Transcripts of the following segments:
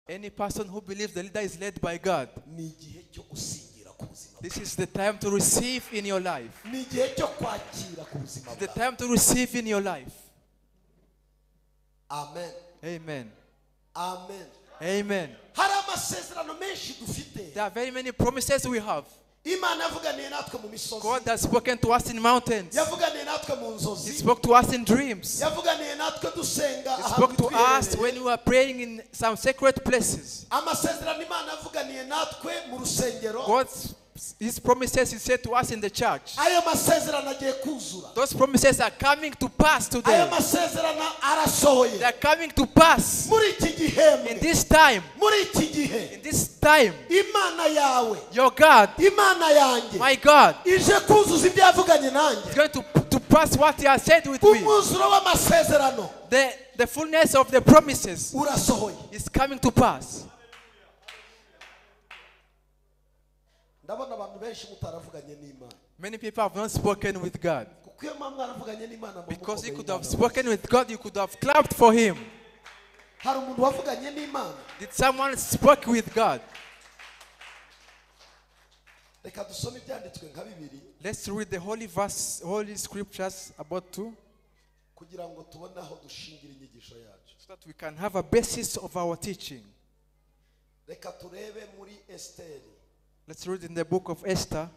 Any person who believes the leader is led by God, this is the time to receive in your life. It's the time to receive in your life. Amen. Amen. Amen. Amen. There are very many promises we have. God has spoken to us in mountains. He spoke to us in dreams. He spoke to us when we were praying in some sacred places. His promises he said to us in the church. Those promises are coming to pass today. They are coming to pass in this time. In this time, your God, my God, is going to pass what he has said with me. The fullness of the promises is coming to pass. Many people have not spoken with God. Because you could have spoken with God, you could have clapped for him. Did someone speak with God? Let's read the holy verse, holy scriptures about two, so that we can have a basis of our teaching. Let's read in the book of Esther.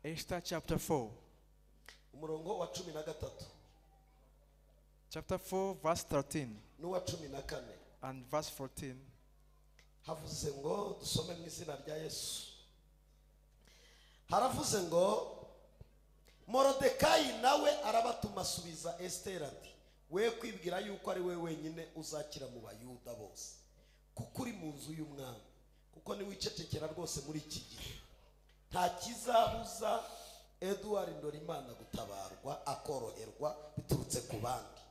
Esther chapter 4. Chapter 4 verse 13 and verse 14. Haravuze ngo Morodekayi nawe arabatuma asubiza Esther ati we kwibwira yuko ari we wenyine uzakira mu Bayuda bose kuko uri mu nzu y'umwami kuko ni wicecekera rwose muri iki gihe nta kizabuza Edward Ndorimana gutabarwa akoroherwa biturutse ku bandi.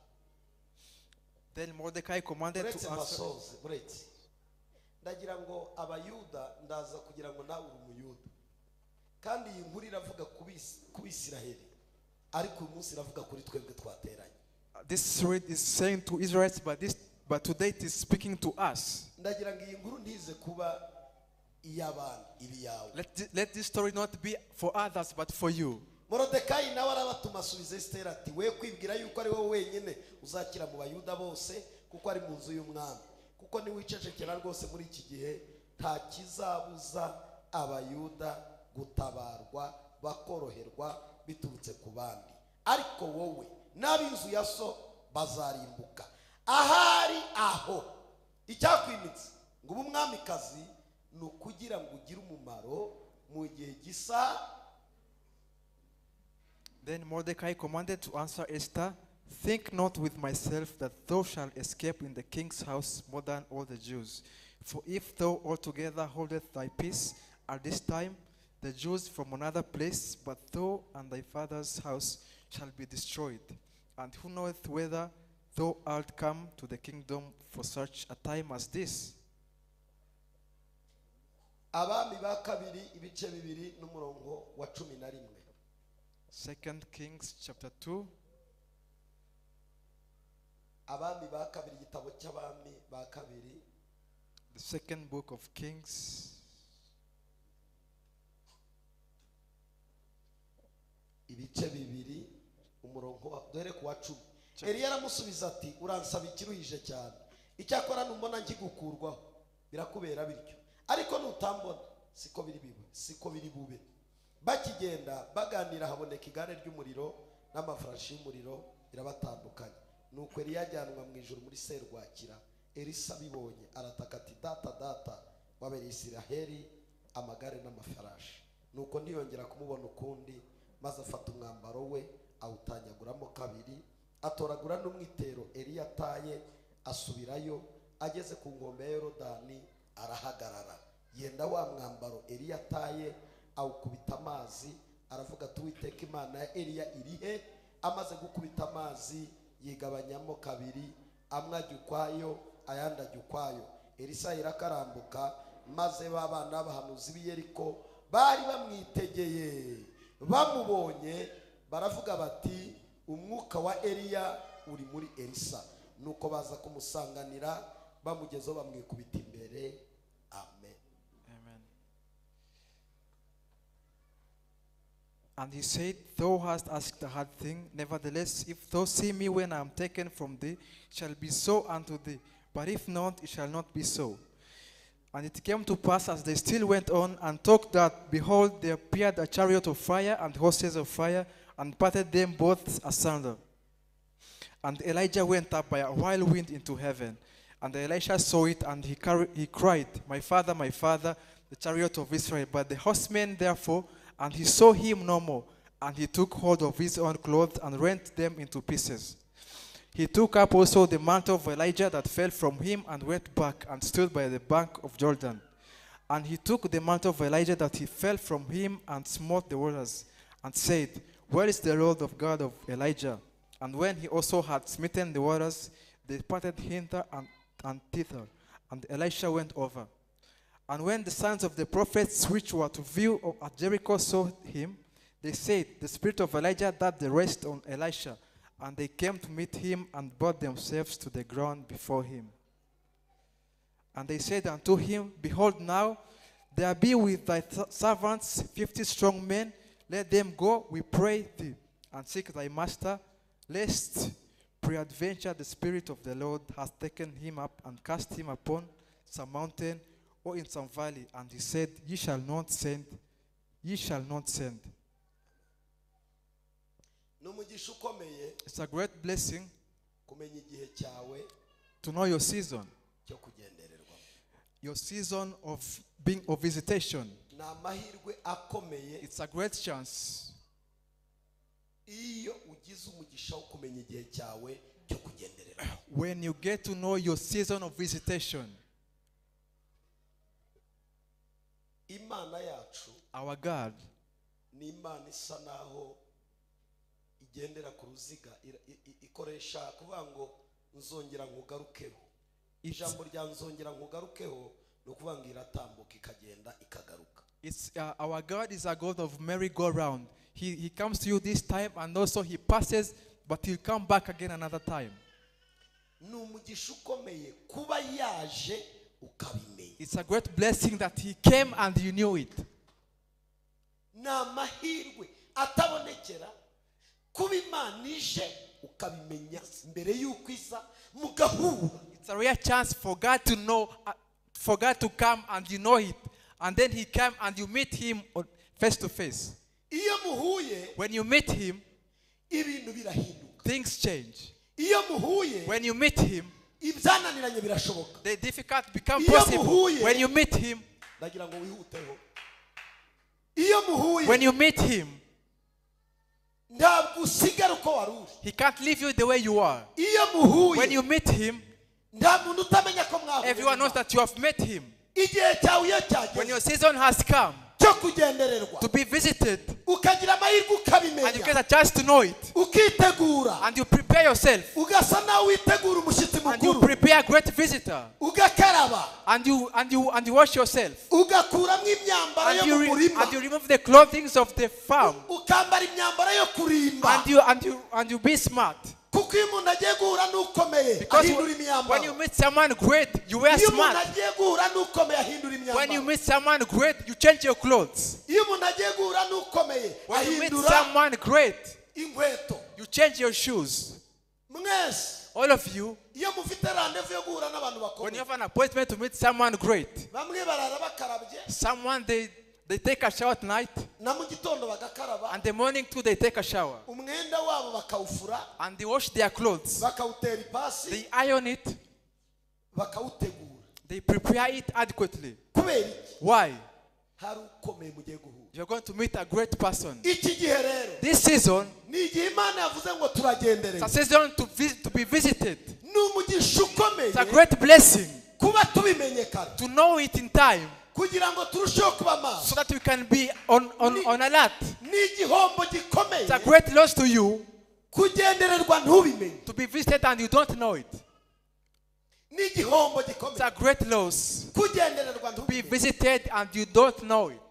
Then Mordecai commanded to answer. Ndagira ngo Abayuda ndaza kugira ngo nawe uri umuyuda kandi iyi nkuru iravuga ku Isiraheli ariko uyu munsi iravuga kuri twebwe twateranye. This read is saying to Israelites, but today it is speaking to us. Ndagira ngo iyi nkuru ndize kuba iy'abana iri yawe. Let this story not be for others but for you. Morodekayi nawe arabatuma asubiza Esther ati we kwibwira yuko ari wowe wenyine uzakira mu Bayuda bose kuko ari mu nzu y'umwami kuko ni wicecekera rwose muri iki gihe nta kizabuza Abayuda gutabarwa bakoroherwa biturutse ku bandi ariko wowe n'ab'inzu ya so bazarimbuka. Ahari aho icyakwimitse ngo umwamikazi ni ukugira ngo ugire umumaro mu gihe gisa. Then Mordecai commanded to answer Esther, think not with myself that thou shalt escape in the king's house more than all the Jews. For if thou altogether holdest thy peace at this time, the Jews from another place, but thou and thy father's house shall be destroyed. And who knoweth whether thou art come to the kingdom for such a time as this? Abami ba kabiri ibice bibiri n'umurongo wa 11. 2 Kings chapter 2. Abami ba kabiri gitabo cy'abami ba kabiri. The second book of Kings. Ibice bibiri umurongo dore ku wa 10. Eliya aramusubiza ati uransaba ikiruhije cyane. Icyakora numbona ngigukurwaho birakubera bityo. Ariko nutambona siko biri bube. Bakigenda baganira haboneka igare ry'umuriro n'amafarashi y'umuriro irabatandukanye. Nuko Eliya ajyanwa mu ijuru muri serwakira. Elisa bibonye arataka ati data wabere Isiraheli amagare n'amafarashi. Nuko ndiyongera kumubona ukundi maze afata umwambaro we awutanyaguramo kabiri atoragura n'umwitero Eliya ataye asubirayo ageze ku ngombe ya Yorodani arahagarara yenda wa mwambaro Eliya ataye awukubita amazi aravuga ati Uwiteka Imana ya Eliya irihe. Amaze gukubita amazi yigabanyamo kabiri amwe ajya ukwayo ayandi ajya ukwayo. Elisa irakarambuka maze babana b'abahanuzi b'i Yeriko bari bamwitegeye bamubonye baravuga bati umwuka wa Eliya uri muri Elisa, nuko baza kumusanganira bamugezeho bamwikubita imbere. Amen. Amen. And he said, Thou hast asked a hard thing. Nevertheless, if thou see me when I am taken from thee, it shall be so unto thee. But if not, it shall not be so. And it came to pass, as they still went on and talked, that, behold, there appeared a chariot of fire and horses of fire, and parted them both asunder. And Elijah went up by a whirlwind into heaven. And Elisha saw it, and he cried, my father, the chariot of Israel. But the horsemen therefore, and he saw him no more. And he took hold of his own clothes and rent them into pieces. He took up also the mantle of Elijah that fell from him, and went back and stood by the bank of Jordan. And he took the mantle of Elijah that he fell from him, and smote the waters, and said, Where is the Lord of God of Elijah? And when he also had smitten the waters, they parted hither and thither, and Elisha went over. And when the sons of the prophets which were to view at Jericho saw him, they said, The spirit of Elijah doth rest on Elisha. And they came to meet him, and bowed themselves to the ground before him. And they said unto him, Behold now, there be with thy servants 50 strong men. Let them go, we pray thee, and seek thy master, lest peradventure the Spirit of the Lord hath taken him up, and cast him upon some mountain, or in some valley. And he said, Ye shall not send. It's a great blessing to know your season of being of visitation. It's a great chance when you get to know your season of visitation. Our God igendera ku ruziga ikoresha kuvuga ngo nzongera nkugarukeho. Ijambo rya nzongera nkugarukeho no kuvuga ngo iratambuka ikagenda ikagaruka. It's our God is a God of merry-go-round. He comes to you this time, and also he passes, but he'll come back again another time. N'umugisha ukomeye kuba yaje ukabimenya. It's a great blessing that he came and you knew it. Na mahirwe atabonekera it's a rare chance for God to know, for God to come and you know it. And then he came and you meet him face to face. When you meet him, things change. When you meet him, the difficult become possible. When you meet him, he can't leave you the way you are. When you meet him, everyone knows that you have met him. When your season has come to be visited, and you get a chance to know it, and you prepare yourself, and you prepare a great visitor, and you wash yourself, and you remove the clothing of the farm, and you be smart. Because when you meet someone great, you wear smart. When you meet someone great, you change your clothes. When you meet someone great, you change your shoes. All of you, when you have an appointment to meet someone great, someone they take a shower at night, and the morning too they take a shower, and they wash their clothes, they iron it, they prepare it adequately. Why? You're going to meet a great person. This season, it's a season to be visited. It's a great blessing to know it in time, so that we can be on alert. It's a great loss to you to be visited and you don't know it. It's a great loss to be visited and you don't know it.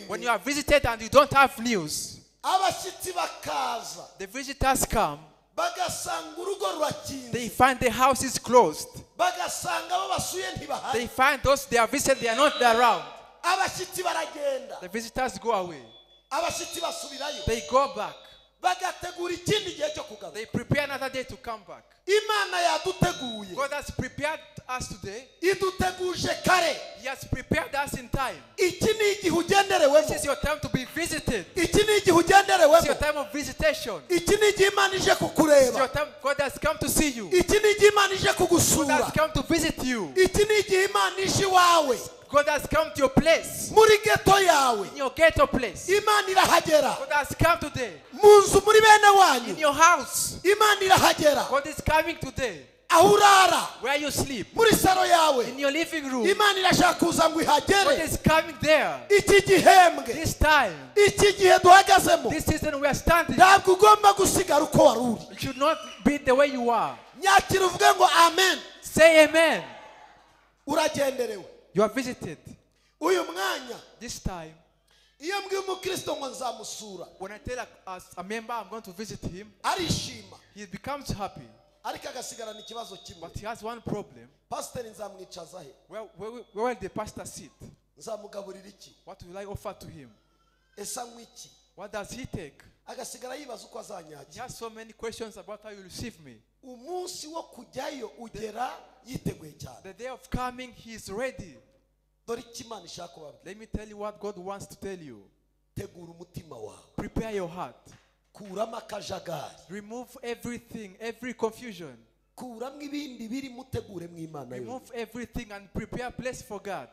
When you are visited and you don't have news, abashyitsi bakaza The visitors come. bagasanga urugo rurakinze They find the house is closed. bagasanga abo basuye They ntibahari find those they are visited, they are not around. abashyitsi baragenda The visitors go away. abashyitsi basubirayo They go back. bagategura ikindi gihe cyo kugaruka They prepare another day to come back. imana yaduteguye God has prepared us today. iduteguje kare He has prepared us in time. iki ni igihe ugenderewemo This is your time to be visited. iki ni igihe It's your ugenderewemo time of visitation. iki ni igihe imana ije It's your kukureba time. God has come to see you. iki ni igihe imana ije God kugusura has come to visit you. iki ni igihe imana ije iwawe God has come to your place. muri geto yawe In your ghetto place. imana irahagera God has come today. mu nzu muri bene In wanyu your house. imana irahagera God is coming today. aho urara Where you sleep. muri saro yawe In your living room. imana irashaka kuza ngo God ihagere is coming there. iki gihembwe This time. iki gihe duhagazemo This season we are standing. ntabwo ugomba gusigara uko wari uri You should not be the way you are. nyakira uvuge ngo amen Say amen. uragenderewe You are visited. uyu mwanya This time. iyo mbwiye umukristo ngo nzamusura When I tell a member I'm going to visit him, arishima he becomes happy. ariko agasigarana ikibazo kimwe But he has one problem. pasiteri nzamwicaza he Where will the pastor sit? nzamugaburira iki What will I offer to him? ese anywa iki What does he take? agasigara yibaza uko He azanyakira has so many questions about how you receive me. umunsi wo kujyayo ugera yiteguye cyane The day of coming, he is ready. dore icyo imana ishaka kubabwira Let me tell you what God wants to tell you. tegura umutima wawe Prepare your heart. kuramo akajagari Remove everything, every confusion. kuramo ibindi birimo uteguremo imana Remove yawe everything and prepare a place for God.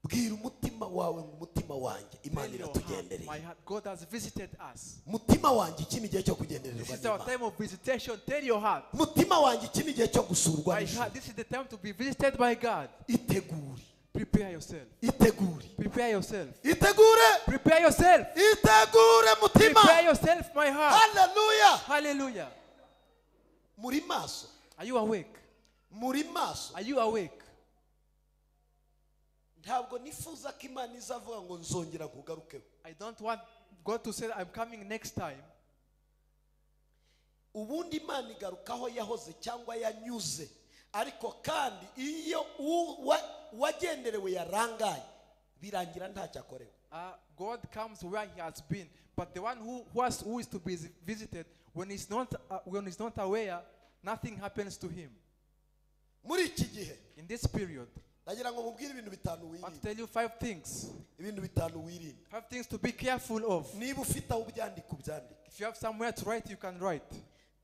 bwira umutima wawe ngo umutima wanjye imana Tell your heart, iratugendereye my heart, God has visited us. mutima wanjye iki ni igihe cyo This kugendererwa is our n'imana time of visitation. Tell your heart. mutima wanjye iki ni igihe cyo gusurwa My n'ijuru heart, this is the time to be visited by God. itegure Prepare yourself. itegure Prepare yourself. itegure Prepare yourself. itegure mutima Prepare yourself, my heart. haleluya Hallelujah. muri maso Are you awake? muri maso Are you awake? ntabwo nifuza ko imana izavuga ngo nzongera nkugarukeho I don't want God to say I'm coming next time. ubundi imana igarukaho yahoze cyangwa yanyuze ariko kandi iyo wagenderewe yarangaye birangira ntacyo akorewe God comes where he has been, but the one who is to be visited, when he's not aware, nothing happens to him. muri iki gihe In this period, ndagira ngo mubwire ibintu bitanu I want to wirinda tell you 5 things. ibintu bitanu wirinda 5 things to be careful of. niba ufite aho ubyandika ubyandike If you have somewhere to write, you can write.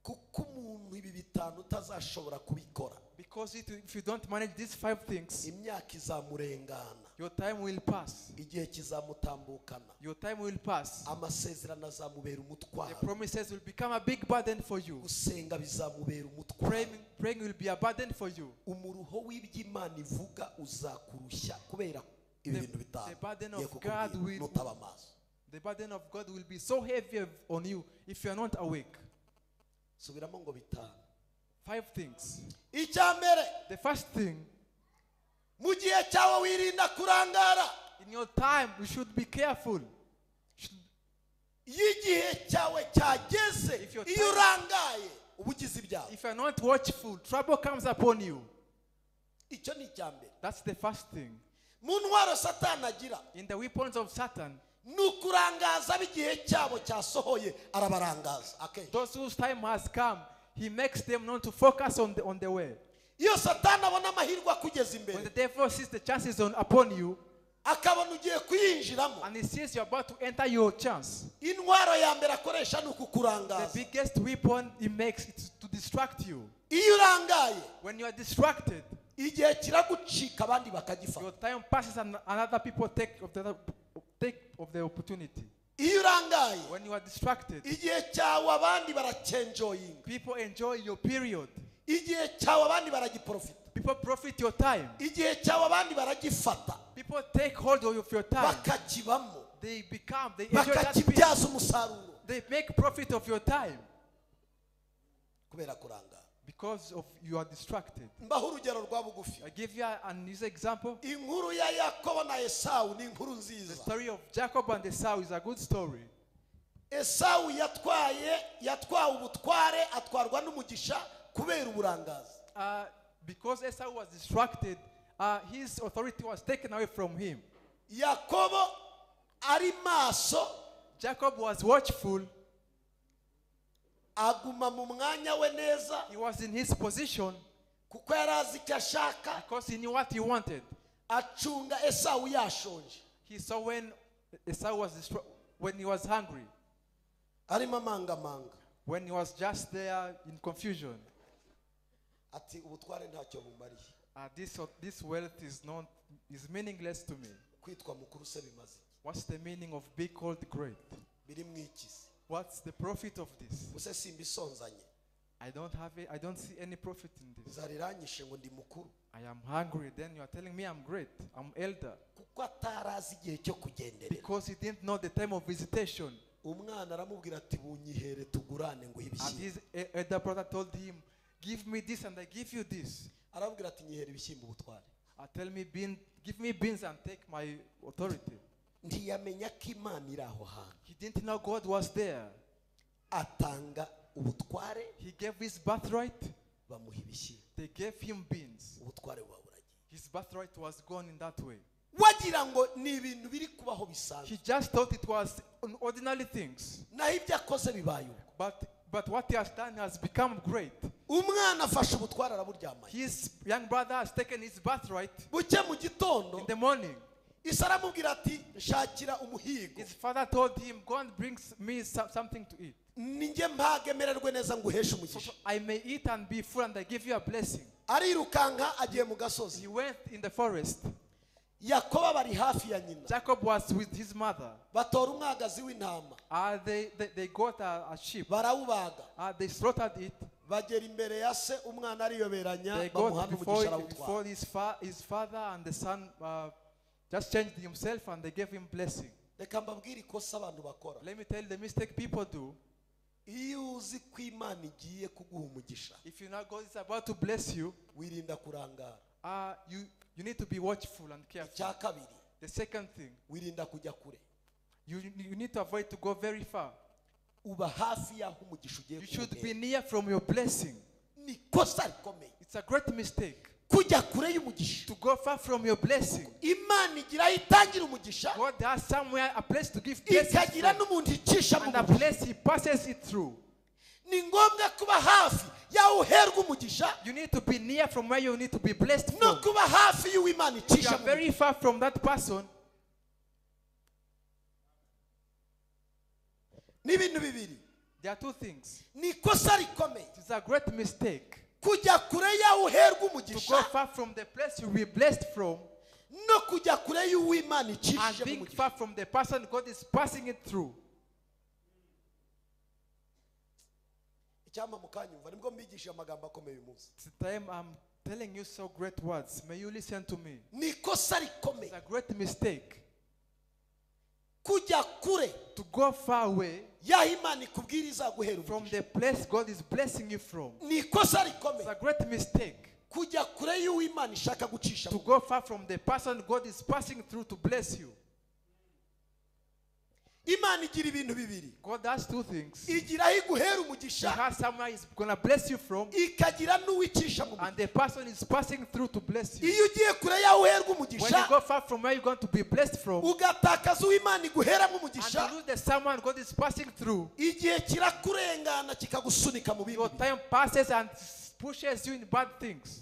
kuko umuntu ibi bitanu utazashobora kubikora Because if you don't manage these 5 things, imyaka izamurengana your time will pass. igihe kizamutambukana Your time will pass. amasezerano azamubera The umutwaro promises will become a big burden for you. gusenga bizamubera umutwaro Praying will be a burden for you. umuruho w'iby'imana ivuga uzakurushya kubera ibi bintu bitanu the burden of ngiye kukubwira, God will- nutaba amaso The burden of God will be so heavy on you if you are not awake. subiramo ngo bitanu 5 things. icya mbere The first thing, mu gihe cyawe wirinda kurangara in your time, you should be careful. iyo igihe cyawe cyageze If your iyo time- urangaye uba ugize ibyawe If you are not watchful, trouble comes upon you. icyo ni icya mbere That's the first thing. mu ntwaro satani agira In the weapons of Satan, ni ukurangaza b'igihe cyabo cyasohoye arabarangaza akenshi those whose time has come, he makes them not to focus on the way. iyo satani abona amahirwe akugeza When imbere the devil sees the chances upon you, akabona ugiye kuyinjiramo and he sees you're about to enter your chance, intwaro ya mbere akoresha ni the ukukurangaza biggest weapon he makes is to distract you. iyo urangaye When you are distracted, igihe kiragucika abandi your bakagifata time passes and another people take of the opportunity. iyo urangaye When you are distracted, igihe cyawe abandi baracenjoyinga people enjoy your period. igihe cyawe abandi baragiprofita People profit your time. igihe cyawe abandi baragifata People take hold of your time. bakakibamo They enjoy that period. bakakibyaza umusaruro They make profit of your time kubera kurangara because of you are distracted. mbaho urugero rwa bugufi I give you an easy example. inkuru ya yakobo na esawu ni inkuru The nziza story of Jacob and Esau is a good story. Esawu yatwawe ubutware atwarwa n'umugisha kubera uburangazi. Because Esau was distracted, his authority was taken away from him. Yakobo ari maso, Jacob was watchful. aguma mu mwanya we neza, He was in his position kuko yari azi icyo ashaka. because he knew what he wanted. Acunga Esawu yashonje, He saw when Esau was when he was hungry, arimo amangamanga, when he was just there in confusion. ati ubutware ntacyo bumariye. This wealth is meaningless to me. Kwitwa mukuru se bimaze iki? What's the meaning of being called great? Biri mwikizi. What's the profit of this? Use simbisonzanye. I don't see any profit in this. Zariranyishe ngo ndi mukuru. I am hungry, then you are telling me I'm great, I'm elder. Kuko atarazi igihe cyo kugenderera. Because he didn't know the time of visitation. Umwana aramubwira ati bunyihere tugurane ngo And ibishyimbo. his elder brother told him, give me this and I give you this. Arabwira ati nyihere ibishyimbo ubutware. Give me beans and take my authority. Ntiyamenya ko Imana iri aho hantu. He didn't know God was there. Atanga ubutware, He gave his birthright. bamuha ibishyimbo. They gave him beans. Ubutware buba buragiye. His birthright was gone in that way. Wagira ngo ni ibintu biri kubaho bisanzwe. He just thought it was ordinary things. Naho ibyo akoze bibaye uko. But what he has done has become great. Umwana afashe ubutware araburyamanye. His young brother has taken his birthright. Buke mu gitondo, In the morning, Ise aramubwira ati nshakira umuhigo. his father told him, go and bring me something to eat, Ninjye mpagemererwe neza nguheshe so umugisha. I may eat and be full and I give you a blessing. Arirukanka agiye mu gasozi. He went in the forest. Yakobo bari hafi ya nyina. Jacob was with his mother. Batora umwagazi w'intama. They got a sheep. Barawubaga. They slaughtered it. Bagera imbere ya se, umwana ariyoberanya, They bamuha got n'umugisha before arawutwara. his father and the son just changed himself and they gave him blessing. Reka mbabwire ikosa abantu bakora. Let me tell you the mistake people do. Iyo uzi ko Imana igiye kuguha umugisha, If you know God is about to bless you, wirinda kurangara. you need to be watchful and careful. Icya kabiri, The second thing, wirinda kujya kure. you need to avoid to go very far. Uba hafi y'aho umugisha ugiye You should be kumugera. near from your blessing. Ni ikosa rikomeye. It's a great mistake Kujya kure y'umugisha. to go far from your blessing. Imana igira aho itangira umugisha, God has somewhere a place to give blessings ikagira from, n'umuntu icisha mu and a mugisha. place He passes it through. Ni ngombwa kuba hafi y'aho uherwa umugisha, You need to be near from where you need to be blessed no from. kuba hafi y'uw'Imana If you icisha are mu mugisha. very far from that person, Ni ibintu bibiri. there are two things. Ni ikosa rikomeye. It is a great mistake Kujya kure y'aho uherwa to go umugisha, far from the place you will be blessed from, no kujya kure y'uw'Imana and icishije mu being mugisha. far from the person God is passing it through. Icyampa mukanyumva nibwo mbigisha amagambo akomeye uyu munsi. It's the time I'm telling you so great words. May you listen to me. Ni ikosa It's rikomeye a great mistake kujya kure to go far away y'aho Imana ikubwira izaguhera from umugisha. the place God is blessing you from. Ni ikosa It's rikomeye a great mistake kujya kure y'uw'Imana ishaka gucisha to mu. go far from the person God is passing through to bless you. Imana igira ibintu bibiri. God does two things. Igira aho iguhera He umugisha, has somewhere He's gonna bless you from, ikagira n'uwicisha mu. and the person is passing through to bless you. Iyo ugiye kure y'aho uherwa When umugisha, you go far from where you're going to be blessed from, ugatakaza uw'Imana iguheramo and umugisha, you lose the someone God is passing through, igihe kirakurengana kikagusunika mu bindi your bintu. time passes and pushes you in bad things.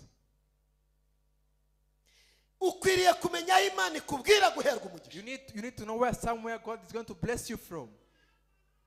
Ukwiriye kumenya aho Imana ikubwira guherwa umugisha. You need to know where somewhere God is going to bless you from.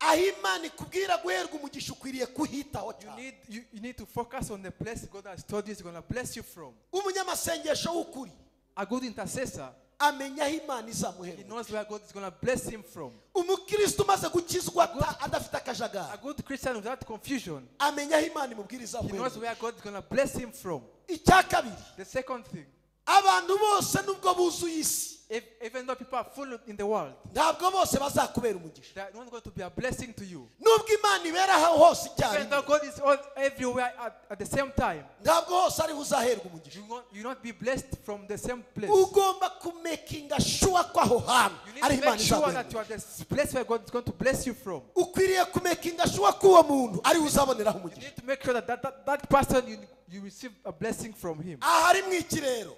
Aho Imana ikubwira guherwa umugisha ukwiriye kuhitaho cyane. You need to focus on the place God has told you He's going to bless you from. Umunyamasengesho w'ukuri A good intercessor, amenya aho Imana izamuhera he umugisha. knows where God is going to bless him from. Umukristo umaze gukizwa adafite A akajagari good Christian without confusion, amenya aho Imana imubwira he izamuhera knows umugisha. where God is going to bless him from. Icya kabiri, The second thing, abantu bose nubwo buzuye isi Even though people are full in the world, ntabwo bose bazakubera umugisha. they are not going to be a blessing to you. Nubwo Imana ibera aho hose Even icyarimwe, though God is all, everywhere at the same time, ntabwo hose ariho uzaherwa umugisha. you not be blessed from the same place. Ugomba kumekinga sure ko aho hantu You need ari to Imana make sure izaguha that you umugisha. are the place where God is going to bless you from. Ukwiriye kumekinga sure ko uwo muntu ariwe uzaboneraho You umugisha. need to make sure that person you receive a blessing from him. Aha harimo iki rero?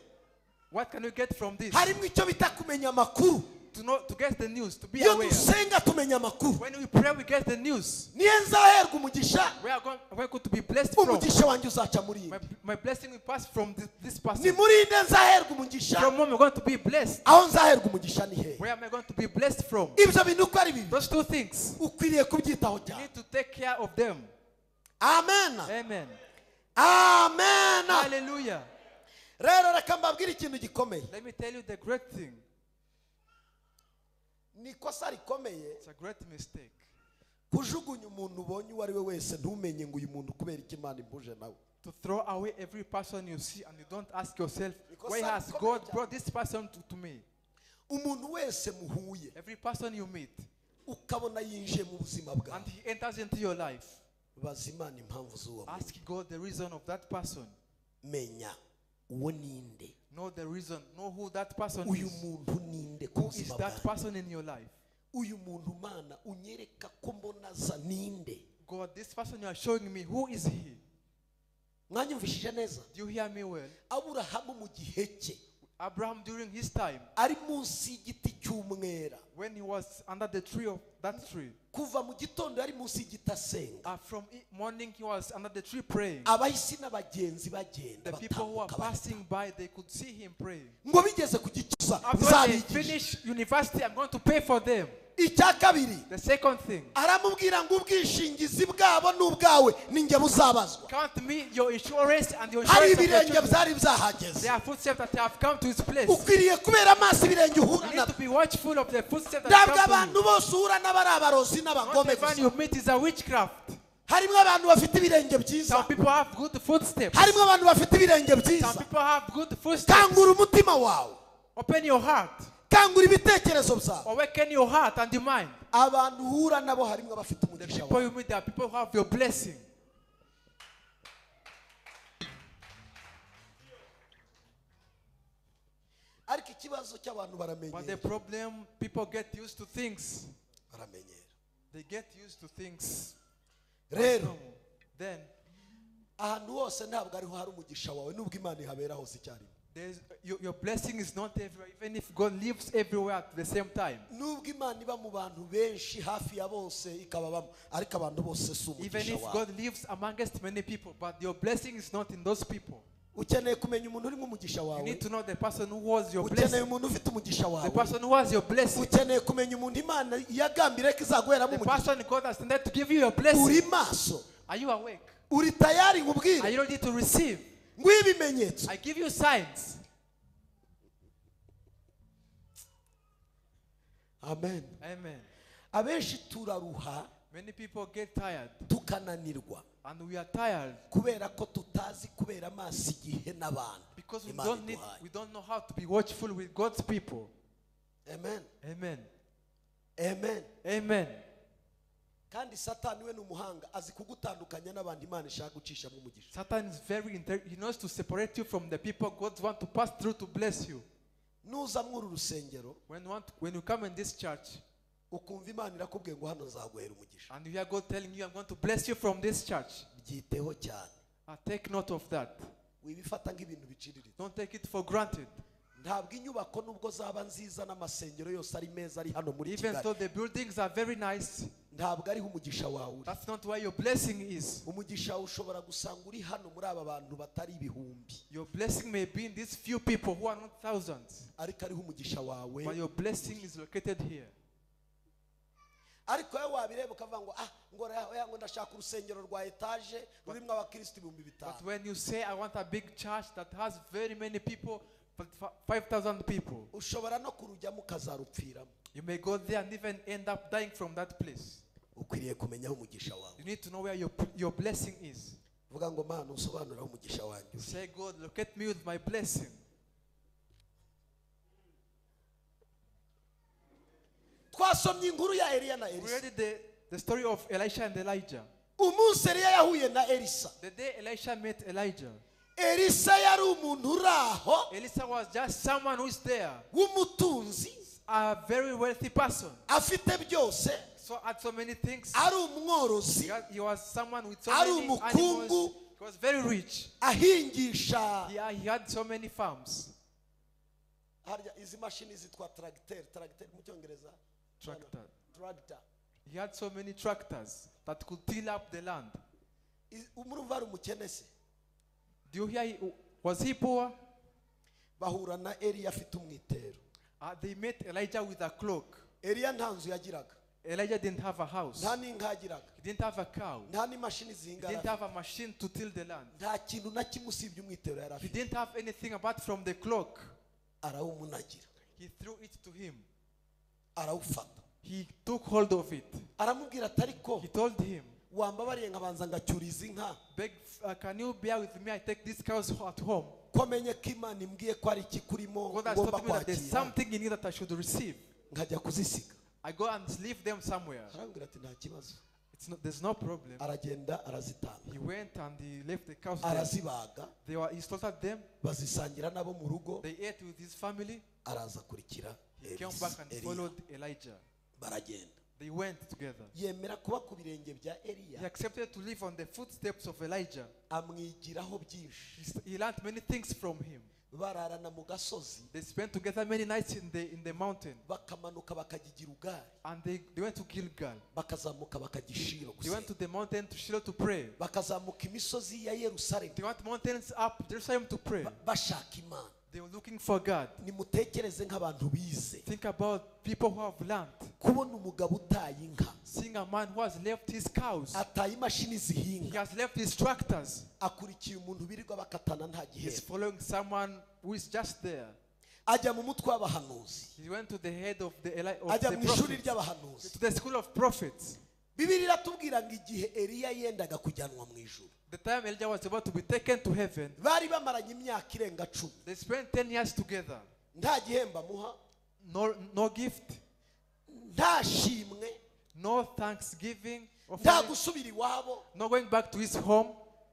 What can you get from this? Harimo icyo bita kumenya amakuru. To get the news, to be Iyo aware. dusenga tumenya amakuru. When we pray, we get the news. Niyo nzaherwa umugisha, We're going to be blessed from. umugisha wanjye uzaca muri iyi. My blessing will pass from this person. Ni muri inde nzaherwa umugisha. From whom we're going to be blessed. Aho nzaherwa umugisha ni he? Where am I going to be blessed from? Ibyo bintu uko ari bibi, Those two things. ukwiriye kubyitaho You cyane. need to take care of them. Amen. Amen. Amen. Hallelujah. Rero reka mbabwire ikintu gikomeye. Let me tell you the great thing. Ni ikosa rikomeye It's a great mistake kujugunya umuntu ubonye uwo ari we wese ntumenye ngo uyu muntu kubera iki Imana imbuje nawe. to throw away every person you see and you don't ask yourself, Because why has some God comment- brought this person to me? Umuntu wese muhuye Every person you meet ukabona yinjiye mu buzima bwawe, and he enters into your life, baza Imana impamvu z'uwo muntu. ask God the reason of that person. Menya uwo ninde, Know the reason. Know who that person uyu is. muntu ninde ku Who is buzima that bwawe. person in your life? Uyu muntu Mana unyereka ko mbona aza ninde. God, this person you are showing me, who is he? Mwanyumvishije neza? Do you hear me well? Aburahamu mu gihe cye Abraham during his time, ari munsi y'igiti cy'umwera, when he was under the tree of that tree, kuva mu gitondo yari munsi y'igiti asenga. from morning he was under the tree praying. Abahisi n'abagenzi bagenda The people who are batambuka passing by, they could see him praying. ngo bigeze ku gicuza After they nzabigisha. finish university, I'm going to pay for them. Icya kabiri The second thing, aramubwira ngo ubwishingizi bwabo n'ubwawe ninjye buzabazwa. count me your insurance and your Hari insurance of your ibirenge children. byari byahageze. There are footsteps that have come to his place. Ukwiriye kubera amaso ibirenge uhura You need nabyo. to be watchful of the footsteps that Ntabwo come to abantu you. bose uhura n'abari abarozi Not n'abagome everyone gusa. you meet is a witchcraft. Harimo abantu bafite ibirenge byiza, Some people have good footsteps. harimo abantu bafite ibirenge Some byiza. people have good footsteps. Kangura umutima wawe, Open your heart. kangura ibitekerezo byawe. Awaken your heart and your mind. Abantu uhura nabo harimo abafite The umugisha people wawe. you meet, there are people who have your blessing. Ariko ikibazo cy'abantu But the baramenyera, problem, people get used to things. baramenyera. They get used to things. Rero Then, ahantu hose ntabwo ariho hari umugisha wawe nubwo Imana ihabera hose icyarimwe. your blessing is not everywhere, even if God lives everywhere at the same time. Nubwo Imana iba mu bantu benshi hafi ya bose ikababamo, ariko abantu bose si Even umugisha if wawe. God lives amongst many people, but your blessing is not in those people. Ukeneye kumenya umuntu urimo umugisha You wawe. need to know the person who was your Ukeneye blessing. umuntu ufite umugisha The wawe. person who was your blessing. Ukeneye kumenya umuntu Imana yagambiriye ko izaguheramo The umugisha. person God has intended to give you your Uri blessing. maso, Are you awake? uri tayari Are nkubwire you ready to receive? ngw'ibi ibimenyetso. I give you signs. Amen. Amen. Abenshi turaruha Many people get tired, tukananirwa and we are tired kubera ko tutazi kubera amaso igihe n'abantu because Imana iduhaye. we don't know how to be watchful with God's people. Amen. Amen. Amen. Amen. Kandi Satani we ni umuhanga, azi kugutandukanya n'abandi Imana ishaka gucishamo umugisha. Satan is he knows to separate you from the people God wants to pass through to bless you. Nuza mw'uru rusengero When you come in this church ukumva Imana irakubwiye ngo hano nzaguhera umugisha, and you hear God telling you, I'm going to bless you from this church, byiteho cyane. take note of that. Wibifata nk'ibintu biciriritse. Don't take it for granted. Ntabwo inyubako nubwo zaba nziza n'amasengero yose ari meza ari hano muri Even Kigali, though the buildings are very nice, ntabwo ariho umugisha wawe uri. that's not where your blessing is. Umugisha wawe ushobora gusanga uri hano muri aba bantu batari ibihumbi, Your blessing may be in these few people who are not thousands, ariko ariho umugisha wawe. but your blessing is located here. Ariko wowe wabireba ukavuga ngo ngo ndashaka urusengero rwa etaje rurimo abakristo 5,000. But when you say, I want a big church that has very many people, 5,000 people, Ushobora no kurujyamo ukazarupfiramo. you may go there and even end up dying from that place. Ukwiriye kumenya aho umugisha wawe. You need to know where your blessing is. Vuga ngo Mana usobanura aho umugisha wanjye uri. Say, God, locate me with my blessing. twasomye inkuru ya Eliya na We Elisa. read the story of Elisha and Elijah. Umunsi Eliya yahuye na Elisa. The day Elisha met Elijah, Elisa yari umuntu uraho Elisha was just someone who is there, w'umutunzi, a very wealthy person. afite byose, So had so many things. ari umworozi, He was someone with so ari many umukungu, animals. He was very rich. ahingisha. He had so many farms. Harya izi mashini zitwa tractor mu cyongereza. Tractor. Tractor. He had so many tractors that could till up the land. Umurumva ari umukene se. Do you hear? Was he poor? Bahura na Eliya afite umwitero. They met Elijah with a cloak. Eliya nta nzu yagiraga, Elijah didn't have a house. nta n'inka yagiraga, He didn't have a cow. nta n'imashini He zingana, didn't have a machine to till the land. nta kintu na kimwe usibye umwitero yari He afite. didn't have anything apart from the cloak. Arawumunagira, He threw it to him. arawufata, He took hold of it. aramubwira ati ariko He told him, wambabariye nkabanza ngacyura izi nka, "Beg, can you bear with me? I take these cows at home. komenye ko Imana imbwiye ko ari iki kurimo God has ngomba told me that there's kwakira, something in you that I should receive. nkajya kuzisiga." I go and leave them somewhere. Arambwira ati nta kibazo. There's no problem." Aragenda arazitanga, He went and he left the cows there. arazibaga, He slaughtered them. bazisangira nabo mu rugo, They ate with his family. araza kurikira He came back and Eliya. followed Elijah. Baragenda, They went together. yemera kuba ku birenge bya He Eliya, accepted to live on the footsteps of Elijah. amwigiraho byinshi. He learned many things from him. Bararana mu gasozi, They spent together many nights in the mountain. bakamanuka bakajya i Gilugari, And they went to Gilgal. bakazamuka bakajya i Shilo They went to gusenga, the mountain to Shiloh to pray. bakazamuka imisozi ya Yerusalemu They went mountains up Jerusalem to pray. bashaka Imana. They were looking for God. Nimutekereze nk'abantu bize, Think about people who have learned. kubona umugabo utaye inka, Seeing a man who has left his cows. ataye imashini He zihinga, has left his tractors. akurikiye umuntu birirwa bakatana nta He's gihembo, following someone who is just there. ajya mu mutwe w'abahanuzi, He went to the head of the ajya mu ishuri prophets. ry'abahanuzi. To the school of prophets. Bibiri iratubwira ngo igihe Eliya yendaga kujyanwa mu ijuru, The time Elijah was about to be taken to heaven, bari bamaranye imyaka irenga 10, they spent 10 years together. nta gihembo amuha, No gift, nta shimwe, no thanksgiving, nta offering, gusubira iwabo, no going back to his home,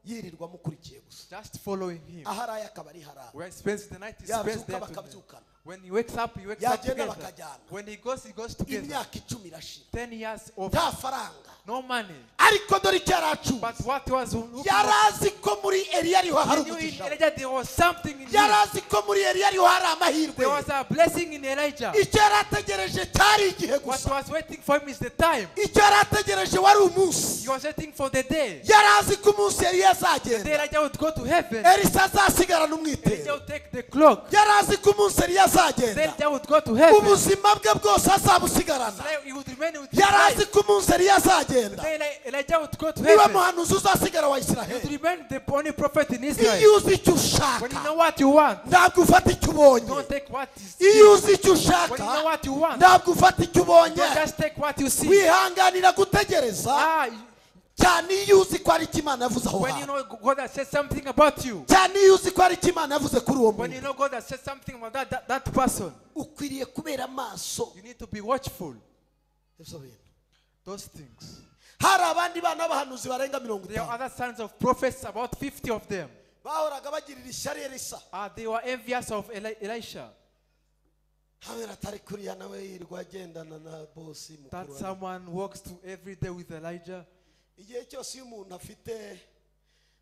yirirwa amukurikiye gusa, just following him. aho araye akaba ari harara, Where he spends the night, he spends yabyuka there together. bakabyukana, When he wakes up yagenda together. bakajyana. When he goes together. imyaka 10 irashira, 10 years of nta faranga, no money. ariko dore icyo yari acuruza, But what was looking yari at, azi ko muri Eliya ariho hari he knew in umugisha, Elijah there was something in yari him. azi ko muri Eliya ariho hari amahirwe, There was a blessing in Elijah. icyo yari ategereje cyari igihe What gusa, was waiting for him is the time. icyo yari ategereje wari umunsi, He was waiting for the day. yari azi ko umunsi Eliya The day azagenda, Elijah would go to heaven. Elisa azasigarana Elijah umwitero, would take the cloak. yari azi ko umunsi Eliya The day azagenda, Elijah would go to heaven. ubuzima bwe bwose azabusigarana, He would remain with his yari azi life. ko umunsi Eliya The azagenda, day Elijah would go to niwe heaven. muhanuzi uzasigara wa He would Isiraheli. remain the only prophet in Iyo Israel. uzi icyo When you ushaka know what you want, ntabwo ufata icyo ubonye, don't take what is. iyo uzi icyo When you know ushaka what you want, ntabwo ufata icyo ubonye, don't just take what you see. wihanganira gutegereza Ah, cyane iyo uzi ko ari icyo Imana yavuze aho when you hantu, know God has said something about you, cyane iyo uzi ko ari icyo Imana yavuze kuri uwo when you muntu, know God has said something about that person, ukwiriye kubera amaso you need to be watchful. ibyo bintu. Those things. Hari abandi bana b'abahanuzi barenga 50 There are other sons of prophets, about 50 of them. bahoraga bagirira ishyari Elisa, They were envious of Elisha. habera atari kuriya nawe yirirwa agendana na bosi That mukuru wa- someone walks to every day with Elijah. igihe cyose iyo umuntu afite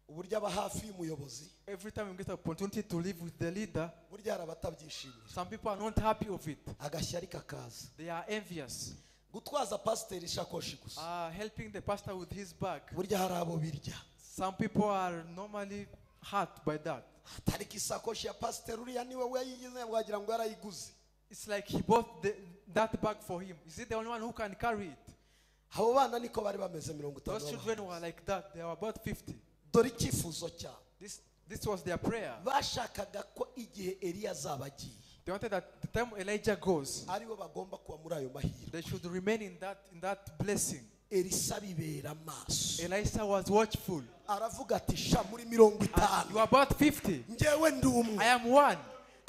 uburyo aba hafi y'umuyobozi, Every time you get an opportunity to live with the leader, burya hari abatabyishimira, some people are not happy of it. agashyari kakaza, They are envious. gutwaza pasiteri ishakoshi gusa, Helping the pastor with his bag. burya hari abo birya, Some people are normally hurt by that. ariko isakoshi ya pasiteri uriya niwe wayigize wagira ngo yarayiguze, It's like he bought that bag for him. Is he the only one who can carry it? abo bana niko bari bameze 50 Those children b'abahanuzi. were like that. They were about 50. Dore icyifuzo cyabo, This was their prayer. bashakaga ko igihe Eliya azaba agiye They wanted that the time Elijah goes, aribo bagomba kuba muri ayo mahirwe. they should remain in that blessing. Elisa bibera amaso, Elisha was watchful. aravuga ati sha muri 50 You are about 50. njyewe ndi umwe, I am one.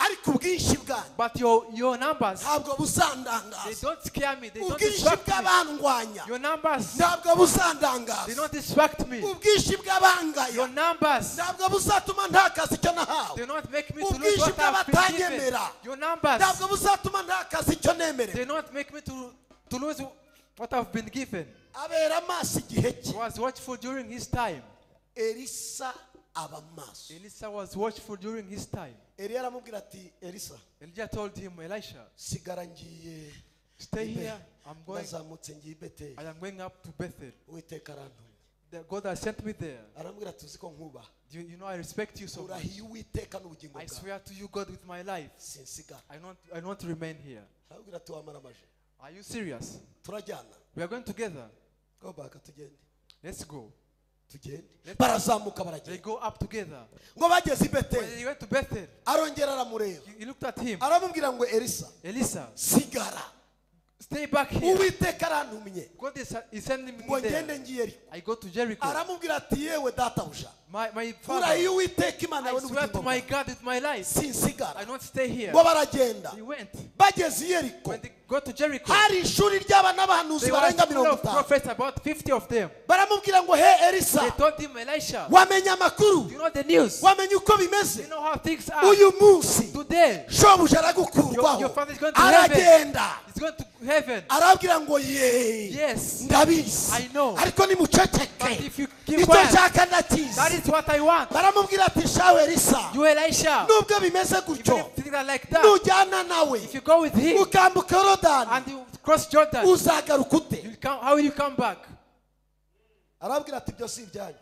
ariko ubwinshi bwanyu But your numbers, ntabwo they buzandangaza. don't scare me. They don't ubwinshi distract me. bw'abandwanya Your numbers, ntabwo they buzandangaza. don't distract me. ubwinshi Your bw'abangaya numbers, ntabwo buzatuma ntakaza icyo nahawe. they don't make me to lose ubwinshi what I've been given. bw'abatanyemera Your numbers, ntabwo buzatuma ntakaza icyo nemerewe. they don't make me to lose what I've been given. abera amaso igihe He cye. was watchful during his time. elisa aba maso. Elisa was watchful during his time. eliya aramubwira ati elisa Elijah told him, Elisha, sigara ngiye stay i Be- here. I'm going. ndazamutse ngiye i beteli. I am going up to Bethel. uwiteka arantumye. God has sent me there. aramubwira ati uzi ko nkubaha. You know I respect you so much. urahiye uwiteka n'ubugingo I bwawe swear to you, God, with my life, sinsigara. I don't remain here. aramubwira ati wamara amaje Are you serious? turajyana. We are going together. go baka tugende Let's go. tugende. barazamuka They baragenda. go up together. ngo bageze i When beteli they went to Bethel, arongera aramureba he looked at him. aramubwira ngo elisa Elisa, sigara stay back here. uwiteka arantumye God is sending me ngo ngende there. ngiye ariko. I go to Jericho. aramubwira ati yewe databuja My urahiye father, uwiteka imana yawe I swear to n'ubugingo my bwawe God with my life, sinsigara. I don't stay here. ngo baragenda He went. bageze i yeriko When they go to Jericho, hari ishuri ry'abana b'abahanuzi there was barenga a full mirongo of itanu. prophets, about 50 of them. baramubwira ngo he elisa They told him, Elisha, wamenya amakuru you know the news. wamenya uko bimeze. You know how things are. uyu munsi Today, shobuja aragukurwaho Your father is going to heaven. aragenda he's going to heaven. arabwira ngo ye Yes. ndabizi I know. ariko But nimuceceke if you keep icyo quiet, nshaka ndakizi. that is what I want. baramubwira ati shawe elisa You, Elisha, nubwo bimeze even gutyo if things are like that, nujyana nawe if you go with him ukambuka yorodani and you cross Jordan, uzagaruka ute. how will you come back? arabwira ati ibyo si ibyanyu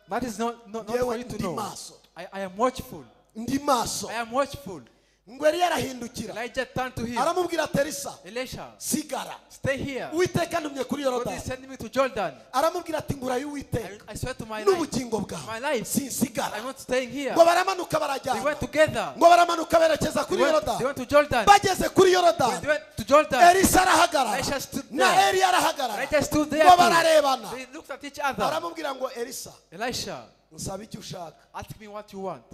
That is not for yewe you to ndi know. maso I am watchful. ndi maso. I am watchful. ngo yari yarahindukira Elijah turned to him. aramubwira ati elisa Elisha, sigara stay here. uwiteka ntumye kuri God yorodani. is sending me to Jordan. aramubwira ati ngurayo uwiteka I swear to my life, n'ubugingo my bwawe life, sinsigara. I'm not staying here. ngo baramanuka They barajyana went together. ngo baramanuka berekeza kuri They yorodani. went to Jordan. bageze kuri When yorodani they went to Jordan, elisa arahagarara Elisha stood na there. eliya arahagarara Elijah stood there. ngo too. bararebana. They looked at each other. aramubwira ngo elisa Elisha, nsaba icyo ushaka. ask me what you want.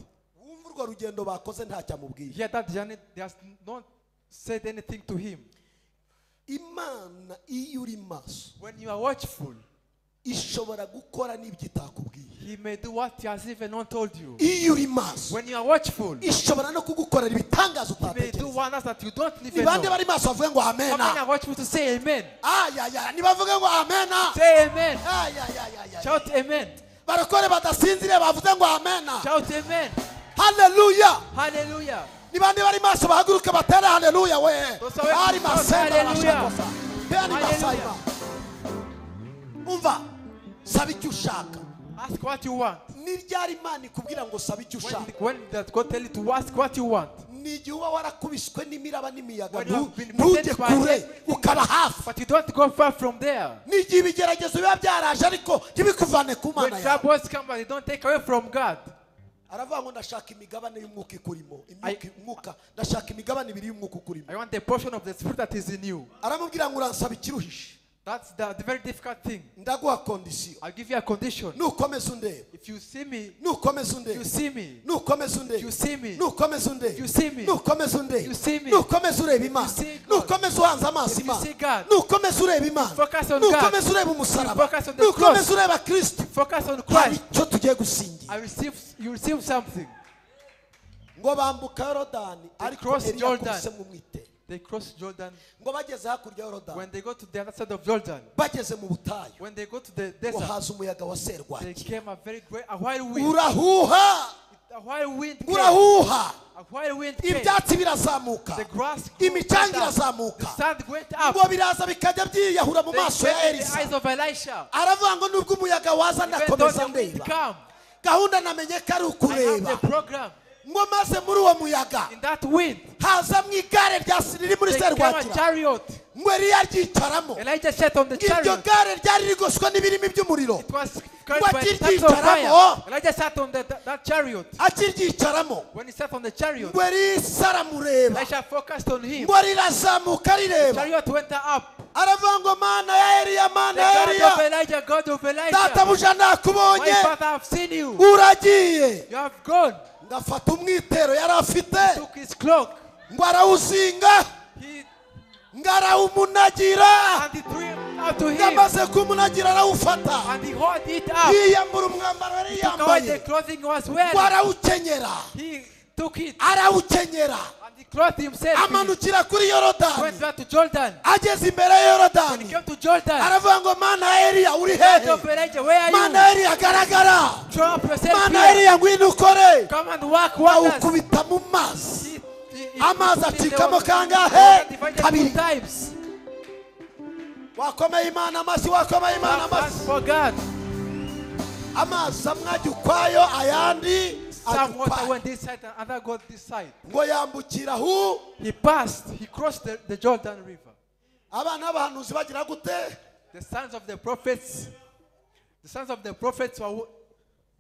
wumva urwo rugendo bakoze ntacyo amubwiye. Here that journey, they has not said anything to him. imana iyo uri maso When you are watchful, ishobora gukora n'ibyo itakubwiye. he may do what he has even not told you. iyo uri maso When you are watchful, he ishobora no kugukorera ibitangaza may do utatekereza. wonders that you don't ni even bande know. bari maso bavuge ngo How many amena. are watchful to say amen? ayaya nibavuge ngo amena. Say amen. ayayayaya Shout amen. barakore badasinziriye bavuze ngo amena. Shout amen. haleluya. Hallelujah. ni bande bari maso bahaguruke batere haleluya we. Those are ari shout masemba hallelujah. bashakosa beni Hallelujah. masayima. umva saba icyo ushaka. Ask what you want. ni ryari imana ikubwira ngo saba icyo ushaka. When does God tell you to ask what you want? ni igihe uba warakubiswe n'imiraba n'imiyaga When you have been ntujye beaten by kure everything, ukaba hafi. but you don't go far from there. ni igihe ibigeragezo biba byaraje ariko ntibikuvane ku When mana yawe. troubles come, but they don't take away from God. aravuga ngo ndashaka imigabane y'umwuka ikurimo. umwuka ndashaka imigabane ibiri y'umwuka ukurimo. I want the portion of the Spirit that is in you. aramubwira ngo uransaba ikiruhishe. That's the very difficult thing. ndaguha kondisiyo. I'll give you a condition. nukomeza undeba. If you see me, nukomeza if undeba. you see me, nukomeza if you undeba. see me, nukomeza undeba. you see me, nukomeza undeba. you see me, nukomeza ureba imana. see God, nukomeza uhanze amaso if you imana. see God, nukomeza ureba imana. focus on God, nukomeza ureba umusaraba. focus on the nukomeza cross, ureba kristo. focus on hari Christ, icyo tugiye gusingira. you receive something. ngo bambuka yorodani ariko cross eliya Jordan. akubise mu mwitero. They cross Jordan. ngo bageze hakurya ya yorodani. When they go to the other side of Jordan, bageze mu butayu. when they go to the ngo desert, haza umuyaga wa they serwakira. came a very great, a wild wind. urahuha. A wild wind came. urahuha. A wild wind came. ibyatsi birazamuka. The grass grew imicanga up. The irazamuka. sand went up. ngo biraza bikajya byiyahura mu They maso ya came in the elisa. eyes of Elisha. aravuga ngo nubwo umuyaga waza Even though ndakomeza the wind ndeba. come, gahunda namenye ko ari I have ukureba. the program. ngo maze muri uwo muyaga In that wind, haza mu igare riri muri there came a serwakira. chariot. ngo eliya ryicaramo. Elijah sat on the iryo chariot. gare ryari rigoswe n'ibirimi by'umuriro. It was carried by the Wakiryicaramo. tongues of fire. Elijah sat on that chariot. akiryicaramo. When he sat on the chariot, ngo elisa aramureba. Elisha focused on him. ngo rirazamuka rireba. Chariot went up. aravuga ngo mana ya eliya The mana ya God of eliya. Elijah, God of Elijah. databuja My nakubonye. father, I've seen you. uragiye. You have gone. ngafata umwitero yari afite took his cloak. ngo arawuzinga He ngarawumunagira and he threw it out to him. ngamaze kumunagira arawufata And he hauled it up. yiyambura umwambaro yari Took away the yambaye clothing he was ngo wearing. arawukenyera He took it arawukenyera and he clothed himself. in it. amanukira kuri yorodani Went back to Jordan. ageze imbere ya When he yorodani came to Jordan, aravuga ngo mana ya Eliya uri God hehe of Elijah, where are mana you? ya Eliya garagara Throw up yourself mana ya here. Eliya ngwino ukore Come and work wonders. awukubita mu mazi He amazi put in the acikamo water. kangahe Divided kabiri 2 times. wakomeye imana amashyi wakomeye imana Have thanks amashyi for God. amazi amwe ajya ukwayo ayandi ajya Some water ukwayo went this side and other got this side. ngo yambukira hu He passed. He crossed the Jordan River. abana b'abahanuzi bagira gute The sons of the prophets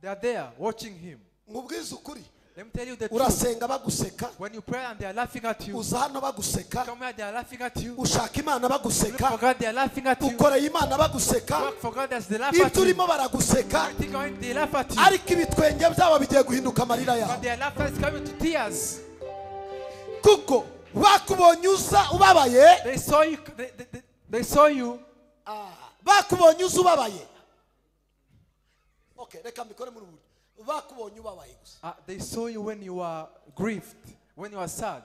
they are there watching him. nkubwize ukuri Let me tell you the truth. urasenga baguseka When you pray and they are laughing at you, uza hano baguseka come here, they are laughing at you. ushaka imana Look baguseka for God, they are laughing at you. ukoreye imana baguseka Work for God as they laugh ibyo at you. urimo baraguseka Everything going, they laugh at you. ariko ibitwenge byabo bigiye guhinduka amarira But yawe their laughter is coming to tears. kuko bakubonye uza ubabaye They saw you. They saw you. bakubonye uza ubabaye okay reka mbikore muri ubu bakubonye ubabaye gusa They saw you when you were grieved, when you were sad.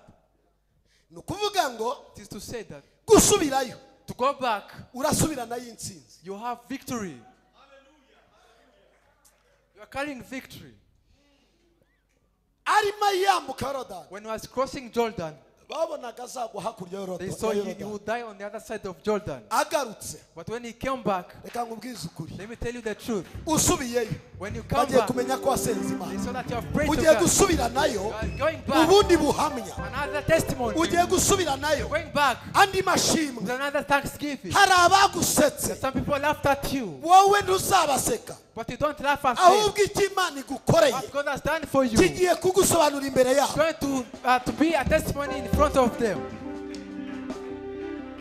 ni ukuvuga ngo It is to say that gusubirayo to go back, urasubiranayo intsinzi you have victory. You are carrying victory. arimo yambuka yorodani When he was crossing Jordan, babonaga azagwa hakurya they saw he yorodani would die on the other side of Jordan. agarutse But when he came back, reka nkubwize ukuri let me tell you the truth. usubiyeyo When you come bagiye back, kumenya ko wasenze they imana saw that you have prayed to ugiye God. gusubiranayo You are going back, ubundi buhamya another testimony. ugiye gusubiranayo Going back, andi with mashimwe another thanksgiving. hari abagusetse Some people laughed at you, wowe ntuzabaseka but you don't laugh at them. ahubwo icyo imana igukoreye What God has done for you, kigiye kugusobanura imbere it's yabo going to be a testimony in front of them.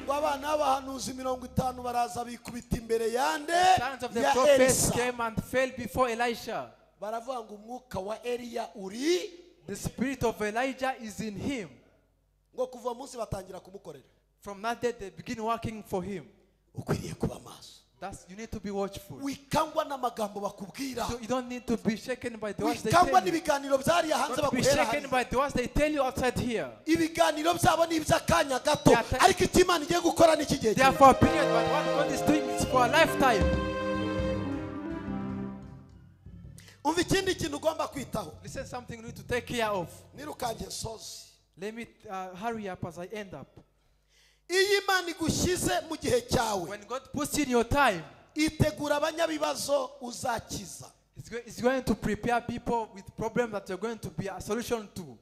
ngo abana b'abahanuzi 50 baraza bikubita imbere yande Sons of the ya prophets Elisa came and fell before Elisha. baravuga ngo umwuka wa Eliya uri The spirit of Elijah is in him. ngo kuva munsi batangira kumukorera From that day, they begin working for him. ukwiriye kuba maso You need to be watchful. wikangwa n'amagambo bakubwira So you don't need to be shaken by the words they wikangwa tell you. n'ibiganiro byariya hanze Don't be baguhera shaken hano by the words they tell you outside here. ibiganiro byabo ni iby'akanya gato Yeah, ariko icyo imana igiye gukora ni iki gihe They are kirekire. for a period, but what God is doing is for a lifetime. umva ikindi kintu ugomba kwitaho This is something you need to take care of. nirukange nsozi Let me hurry up as I end up. iyo imana igushyize mu gihe cyawe When God puts in your time, itegura abanyabibazo uzakiza it's going to prepare people with problems that you're going to be a solution to.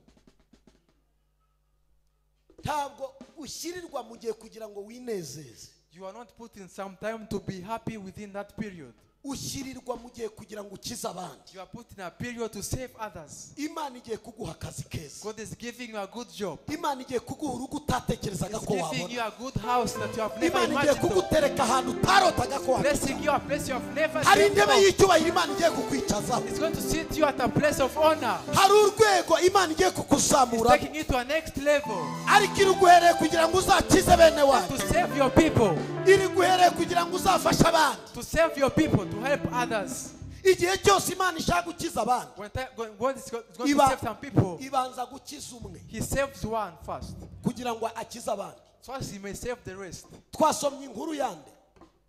ntabwo ushyirirwa mu gihe kugira ngo winezeze You are not put in some time to be happy within that period. ushyirirwa mu gihe kugira ngo ukize abandi You are put in a period to save others. imana igiye kuguha akazi keza God is giving you a good job. imana igiye kuguha urugo utatekerezaga He's ko giving you wabona a good house that you have never imana igiye imagined of. kugutereka ahantu utarotaga ko Blessing wabona you a place you have never hari seen intebe before. y'icyubahiro imana igiye kukwicazaho It's going to sit you at a place of honor. hari urwego imana igiye It's kukuzamura taking you to a next level. ariko iri guhereye kugira ngo uzakize bene To wanyu save your people. iri guhereye kugira ngo uzafashe abandi To save your people. To help others. igihe cyose imana ishaka gukiza abandi When God is going to Iba- save some people, ibanza gukiza umwe He saves one first. kugira ngo akize abandi So as He may save the rest. twasomye inkuru yande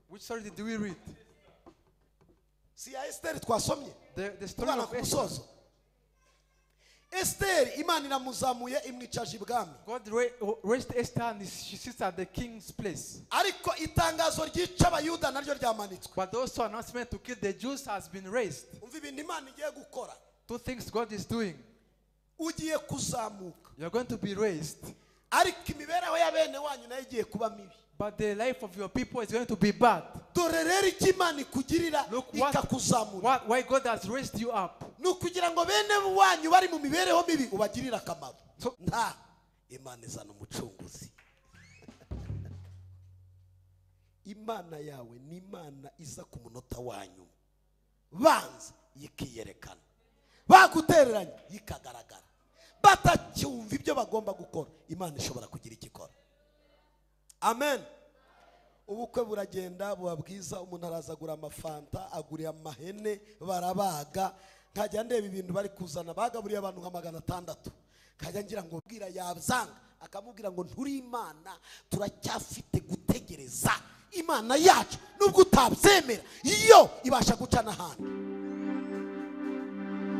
Which story did we read? si ya esiteri twasomye The story tubana of ku Esther. musozo esiteri imana iramuzamuye imwicaje ibwami God raised Esther and she sits at the king's place. ariko itangazo ryica abayuda naryo ryamanitswe But also announcement to kill the Jews has been raised. umva ibintu imana igiye gukora Two things God is doing. ugiye kuzamuka You're going to be raised. ariko imibereho ya bene wanyu nayo igiye kuba mibi But the life of your people is going to be bad. dore rero icyo imana ikugirira Look ikakuzamura why God has raised you up. ni ukugira ngo bene wanyu bari mu mibereho mibi ubagirire akamaro So- nta imana izana umucunguzi imana yawe ni imana iza ku munota wanyu banza yikiyerekana bagutereranye ikagaragara, batacyumva ibyo bagomba gukora, Imana ishobora kugira ikikora. Amen. Ubukwe buragenda buba bwiza, umuntu arazagura amafanta, aguriye amahene, barabaga, nkajya ndeba ibintu bari kuzana, bagaburiye abantu nka 600, kajya ngira ngo bwira yabzanga, akamubwira ngo nturi Imana, turacyafite gutegereza Imana yacu, nubwo utabyemera iyo ibasha guca n'ahandi.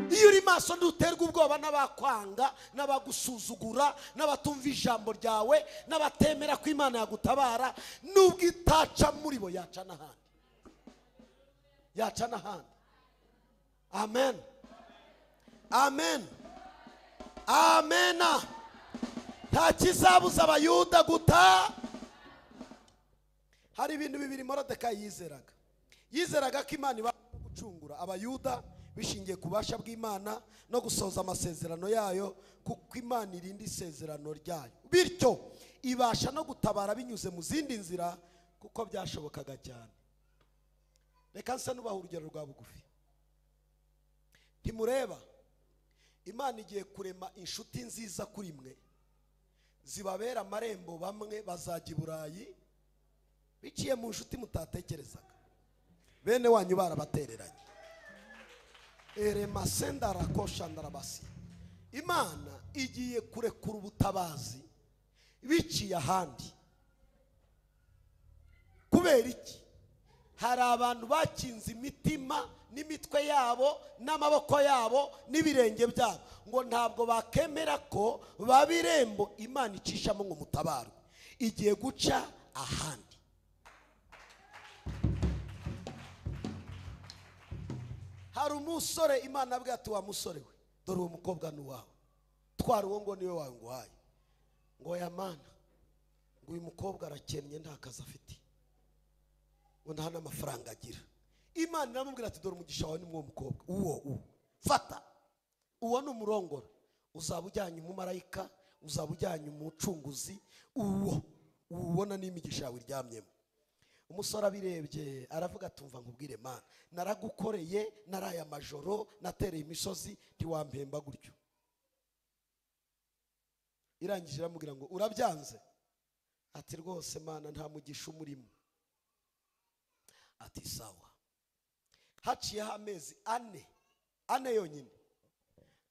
Iyo uri maso nduterwa ubwoba n'abakwanga, n'abagusuzugura, n'abatumva ijambo ryawe, n'abatemera ko Imana yagutabara, nubwo itaca muri bo yaca n'ahandi, yaca n'ahandi. Amen, amen, amen. Nta kizabuza abayuda guta. Hari ibintu bibiri Moridekayi yizeraga ko Imana iba gucungura abayuda bishingiye ku bubasha bw'Imana no gusoza amasezerano yayo, kuko Imana irinda isezerano ryayo, bityo ibasha no gutabara binyuze mu zindi nzira kuko byashobokaga cyane. Reka nse nubaha urugero rwa bugufi. Ntimureba Imana igiye kurema inshuti nziza kuri mwe, zibabera amarembo, bamwe bazajya i Burayi biciye mu nshuti mutatekerezaga, bene wanyu barabatereranye. Masenda rakosha ndarabasi. Imana igiye kurekura ubutabazi biciye ahandi. Kubera iki? Hari abantu bakinze imitima n'imitwe yabo n'amaboko yabo n'ibirenge byabo, ngo ntabwo bakemera ko babirembo Imana icishamo ngo mutabarwe, igiye guca ahandi. Hari umusore Imana abwira ati wa musore we, dore uwo mukobwa ni uwawe, twara uwo ngo niwe wawe nguhaye. Ngo ya Mana, ngo uyu mukobwa arakennye, nta kazi afite, ngo nta n'amafaranga agira. Imana iramubwira ati dore umugisha wawe ni uwo mukobwa, uwo fata, uwo ni umurongora, uzaba ujyanye umumarayika, uzaba ujyanye umucunguzi, uwo ubona n'imigisha yawe iryamyemo. Umusore abirebye aravuga ati umva nkubwire Mana, naragukoreye, naraye amajoro, natereye imisozi, ntiwampemba gutyo. Irangije iramubwira ngo urabyanze? Ati rwose Mana nta mugisha umurimo. Ati sawa. Haciyeho amezi 4 yonyine,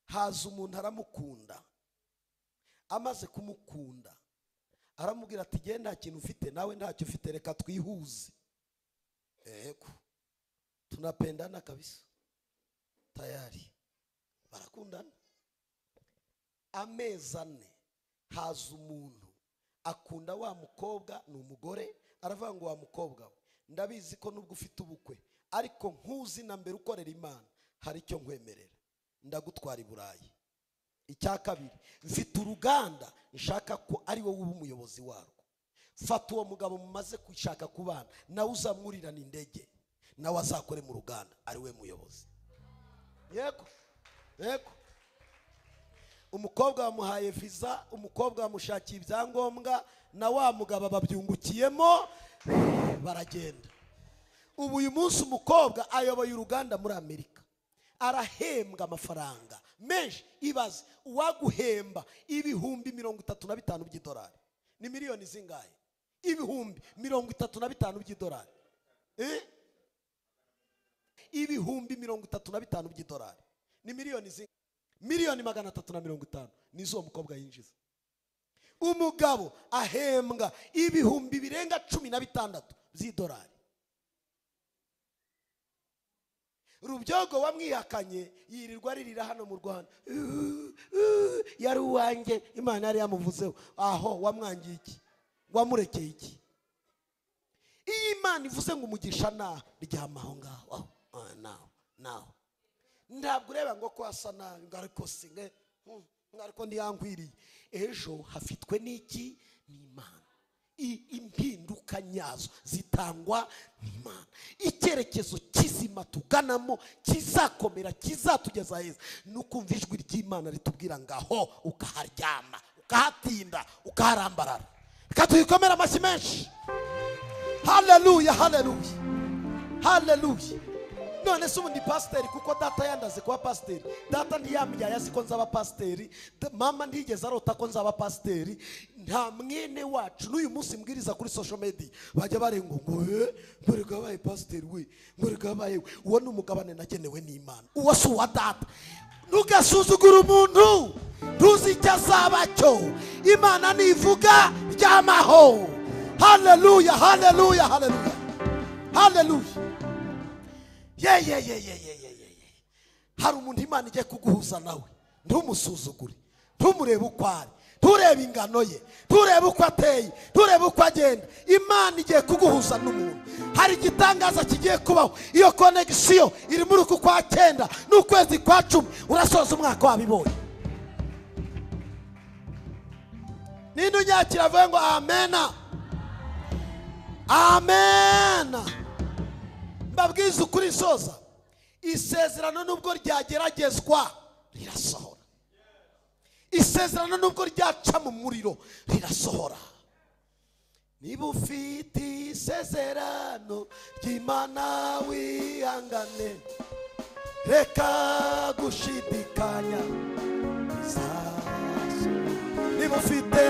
haza umuntu aramukunda. Amaze kumukunda aramubwira ati genda nta kintu ufite, nawe ntacyo ufite, reka twihuze. Ego tunapendana kabisa, tayari barakundana. Amezi 4 haza umuntu akunda wa mukobwa, ni umugore, aravuga ngo wa mukobwa we, ndabizi ko nubwo ufite ubukwe ariko nkuzi na mbere ukorera Imana, hari icyo nkwemerera, ndagutwara i Burayi. Icya kabiri, mfite uruganda nshaka ko ari wowe uba umuyobozi warwo. Fata uwo mugabo mumaze kwishaka kubana, nawe uzamwurirana indege, nawe azakore mu ruganda, ari we muyobozi. Yego, yego. Umukobwa wamuhaye visa, umukobwa wamushakiye ibyangombwa, na wa mugabo babyungukiyemo, baragenda. Ubu uyu munsi umukobwa ayoboye uruganda muri Amerika, arahembwa amafaranga menshi. Ibaze uwaguhemba ibihumbi 35 by'idolari, ni miliyoni zingahe? Ibihumbi 35 by'idolari, ibihumbi 35 by'idolari ni miliyoni zingahe? Miliyoni 350 nizo umukobwa yinjiza. Umugabo ahembwa ibihumbi birenga 16 by'idolari. Rubyogo wamwihakanye yirirwa aririra hano mu Rwanda, yari uwanjye, Imana yari yamuvuzeho. Aho wamwangiye iki? Wamurekeye iki? Iyi Imana ivuze ngo umugisha na ryama aho ngaho, naho ntabwo ureba ngo ko asa nabi, ngo ariko singe, ariko ndiyankwiriye. Ejo hafitwe n'iki? N'Imana. Impinduka nyazo zitangwa n'Imana. Icyerekezo kizima tuganamo kizakomera, kizatugeza heza, nukumva ijwi ry'Imana ritubwira ngaho ukaharyama, ukahatinda, ukaharambarara. Reka tuyikomere amashyi menshi. Haleluya, haleluya, haleluya. none se ubundi pasiteri kuko data yandaze kuba pasiteri, data ntiyambyaye azi ko nzaba pasiteri, mama ntigeze arota ko nzaba pasiteri, nta mwene wacu n'uyu munsi mbwiriza kuri social media bajya barenga ngo mberega baye pasiteri we, mberega baye, uwo ni umugabane nagenewe n'Imana, uwo si uwa data. Ntugasuzugura umuntu ntuzi icyo azaba cyo, Imana nivuga ryamaho. Haleluya, haleluya, haleluya, haleluya. Hari umuntu Imana igiye kuguhuza nawe, ntumusuzugure, ntumurebe uko ari, nturebe ingano ye, nturebe uko ateye, nturebe uko agenda. Imana igiye kuguhuza n'umuntu. Hari igitangaza kigiye kubaho, iyo connection iri muri uku kwa 9 n'ukwezi kwa 10 urasoza umwaka wabibonye. Ninde unyakira avuga ngo amena, amena. Mbabwiza ukuri soza, isezerano nubwo ryageragezwa rirasohora, isezerano nubwo ryaca mu muriro rirasohora. Niba ufite isezerano ry'Imana wihangane, reka gushidikanya bizasohora. Niba ufite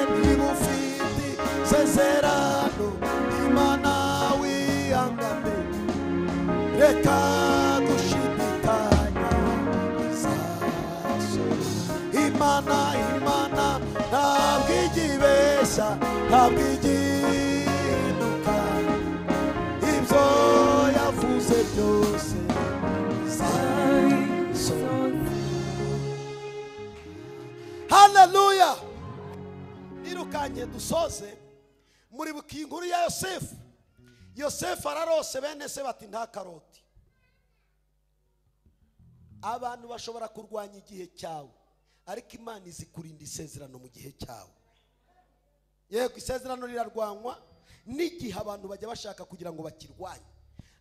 isezerano ry'Imana wihangane, reka gushidikanya bizasohora. Imana ntabwo igibeshya, ntabwo igihinduka, ibyo yavuze byose bizasohora. Haleluya. Irukanye dusoze, muri buki inkuru ya Yosefu. Yosefu ararose, bene se bati nta karoti. Abantu bashobora kurwanya igihe cyawe, ariko Imana izi kurinda isezerano mu gihe cyawe. Yego, isezerano rirarwanywa n'igihe abantu bajya bashaka kugira ngo bakirwanye,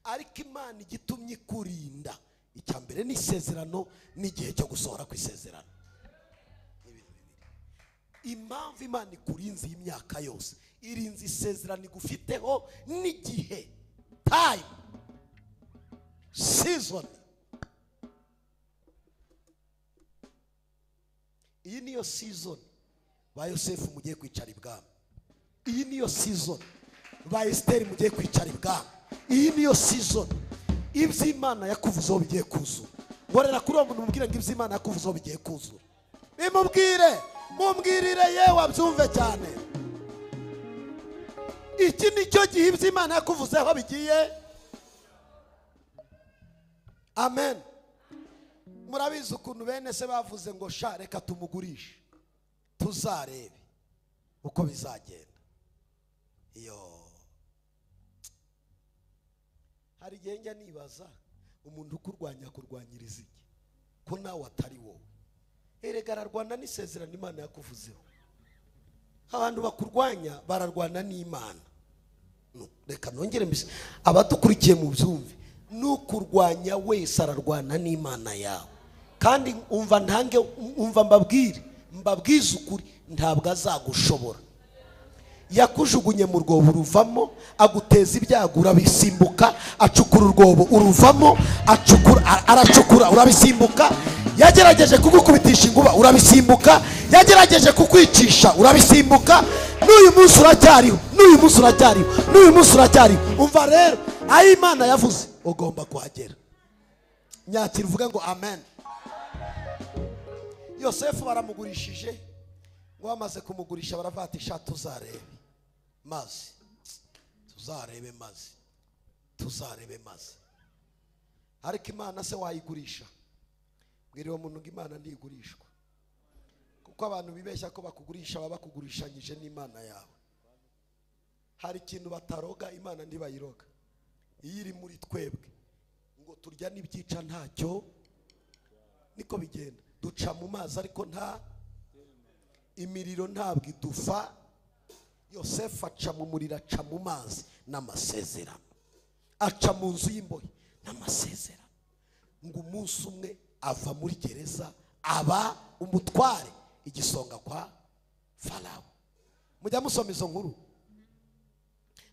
ariko Imana igitumye kurinda, icya mbere ni isezerano n'igihe cyo gusohora ku isezerano. Impamvu Imana ikurinze iyi myaka yose, irinze isezerano igufiteho n'igihe, time, season. Iyi niyo season ba Yosefu mugiye kwicara ibwami. Iyi niyo season ba Esteri mugiye kwicara ibwami. Iyi niyo season iby'Imana yakuvuzeho bigiye kuzura. Ngorera kuri uwo muntu mubwire ngo iby'Imana yakuvuzeho bigiye kuzura. Mumbwirire yewe abyumve cyane. Iki nicyo gihe iby'Imana yakuvuzeho bigiye. Amen. Murabizi ukuntu bene se bavuze ngo sha reka tumugurishe tuzarebe uko bizagenda. Hari igihe njya nibaza umuntu ukurwanya kurwanyiriza iki, ko nawe atari wowe. Erega ararwana n'isezerano Imana yakuvuzeho. Abantu bakurwanya bararwana n'Imana. Reka nongere mbise abadukurikiye mu byumve, n'ukurwanya wese ararwana n'Imana yawe. Kandi umva mbabwize ukuri, ntabwo azagushobora. Yakujugunye mu rwobo uruvamo, aguteza ibyago urabisimbuka, acukura urwobo uruvamo, aracukura urabisimbuka. Yagerageje kugukubitisha inguba urabisimbuka, yagerageje kukwicisha urabisimbuka. N'uyu munsi uracyariho, n'uyu munsi uracyariho, n'uyu munsi uracyariho. Umva rero, aho Imana yavuze ugomba kuhagera. Nyakira uvuge ngo amen. Yosefu baramugurishije, ngo bamaze kumugurisha baravuga tuzarebe maze, tuzarebe maze, tuzarebe maze. Ariko Imana se wayigurisha? Bwira uwo muntu ngo Imana ntigurishwa, kuko abantu bibeshya ko bakugurisha baba bakugurishanyije n'Imana yawe. Hari ikintu bataroga, Imana ntibayiroga. Iyo iri muri twebwe ngo turya n'ibyica ntacyo, niko bigenda. Duca mu mazi ariko nta imiriro ntabwo idufa. Yosefu aca mu muriro, aca mu mazi n'amasezerano, aca mu nzu y'imbohe n'amasezerano. Ngo umunsi umwe ava muri gereza aba umutware, igisonga kwa Farawo. Mujya musoma izo nkuru,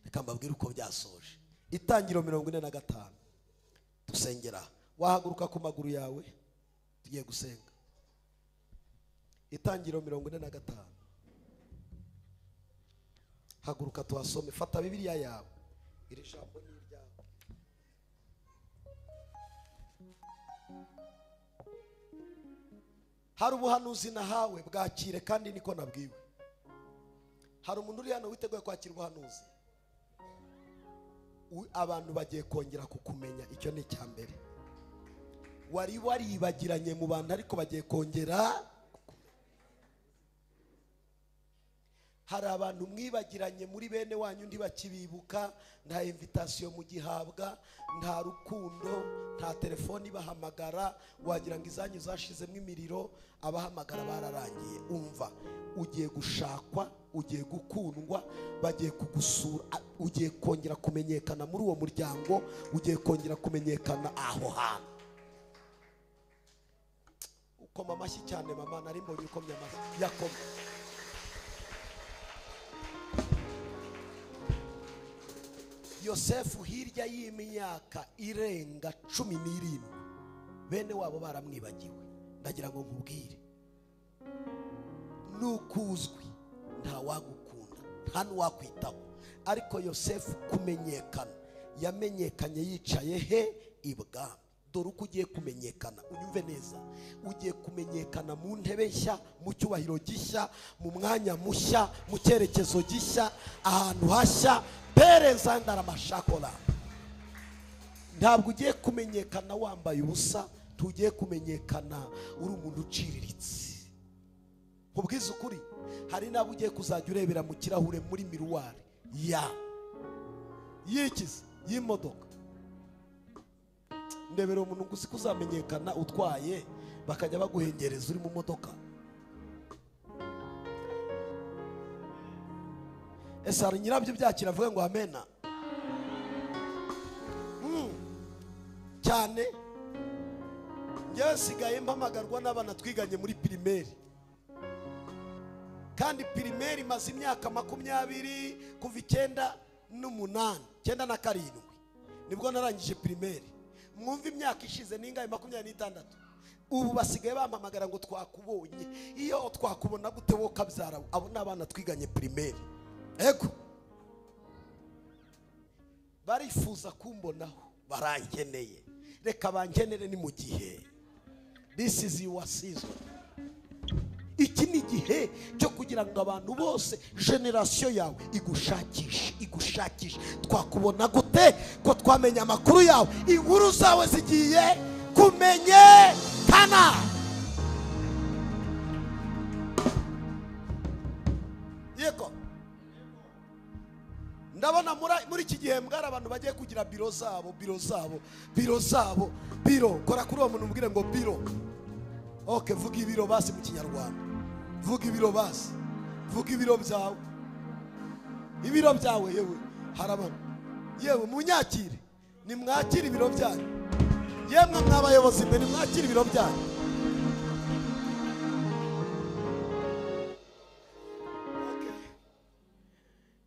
reka mbabwire uko byasoje. Itangiriro 45 dusengera. Wahaguruka ku maguru yawe tugiye gusenga. Itangiriro 45. Haguruka tuhasome. Fata Bibiliya yawe, iri jambo ni iryawe. Hari ubuhanuzi nahawe, bwakire kandi niko nabwiwe. Hari umuntu uri hano witeguye kwakira ubuhanuzi? Abantu bagiye kongera kukumenya, icyo ni cyambere. Wari waribagiranye mu bantu ariko bagiye kongera. Hari abantu mwibagiranye muri bene wanyu ndi bakibibuka, nta invitation mu gihabwa, nta rukundo, nta telefoni bahamagara, wagira ngo izanyu zashizemo imiriro, abahamagara bararangiye. Umva, ugiye gushakwa, ugiye gukundwa, bagiye kugusura, ugiye kongera kumenyekana muri uwo muryango, ugiye kongera kumenyekana aho hantu. Ukoma amashyi cyane mama, nari mbonye ukomye amashyi. Yakoma. Yosefu hirya y'imyaka irenga 17 bene wabo baramwibagiwe. Ndagira ngo nkubwire, nukuzwi nta wagukunda, nta n'uwakwitaho. Ariko Yosefu kumenyekana, yamenyekanye yicaye he? Ibwami. Dore uko ugiye kumenyekana, unyumve neza, ugiye kumenyekana mu ntebe nshya, mu cyubahiro gishya, mu mwanya mushya, mu cyerekezo gishya, ahantu hashya. Pereza ndaramashakora. Ntabwo ugiye kumenyekana wambaye ubusa, tugiye kumenyekana uri umuntu uciriritse. Nkubwiza ukuri, hari nabo ugiye kuzajya urebera mu kirahure muri miruwari yikiza y'imodoka. Ndebera umuntu gusa kuzamenyekana utwaye, bakajya baguhengereza uri mu modoka. Ese hari nyirabyo byakira avuga ngo amena cyane. Njye sigaye mpamagarwa n'abana twiganye muri primaire, kandi primaire maze imyaka 20 kuva 98 97 nibwo narangije primaire. Mwumva imyaka ishize ningaye 26. Ubu basigaye bampamagara ngo twakubonye. Iyo twakubona gute wo kabyara? Abo n'abana twiganye primaire. Ego barifuza kumbonaho, barankeneye. Reka bankenere ni mu gihe. This is your season. Iki ni gihe cyo kugira ngo abantu bose, generation yawe igushakishe. Twakubona gute? Ko twamenya amakuru yawe, inkuru zawe zigiye kumenyekana. Yego ndabona muri iki gihe mbwara abantu bagiye kugira biro zabo. Kora kuri uwo muntu umubwire ngo biro. Okay, vuga ibiro basi mu Kinyarwanda. Vuga ibiro basi. Vuga ibiro byawe. Ibiro byawe yewe harabana. Yewe munyakire. Ni mwakire ibiro byanyu. Yemwe mwabayobozi mwe, ni mwakire ibiro byanyu.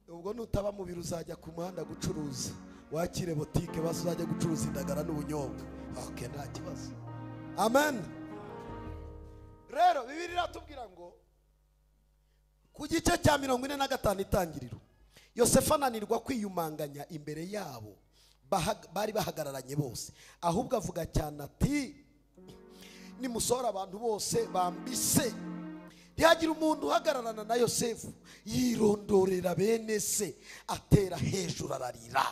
Ubwo nutaba mu biro uzajya ku muhanda gucuruza, wakire botike basi uzajya gucuruza indagara n'ubunyobwa. Okay, nta kibazo. Amen. Rero Bibiliya iratubwira ngo ku gice cya 45 Itangiriro, Yosefu ananirwa kwiyumanganya imbere yabo bari bahagararanye bose, ahubwo avuga cyane ati, nimusora abantu bose bambise. Ntihagira umuntu uhagararana na Yosefu, yirondorera bene se, atera hejuru ararira.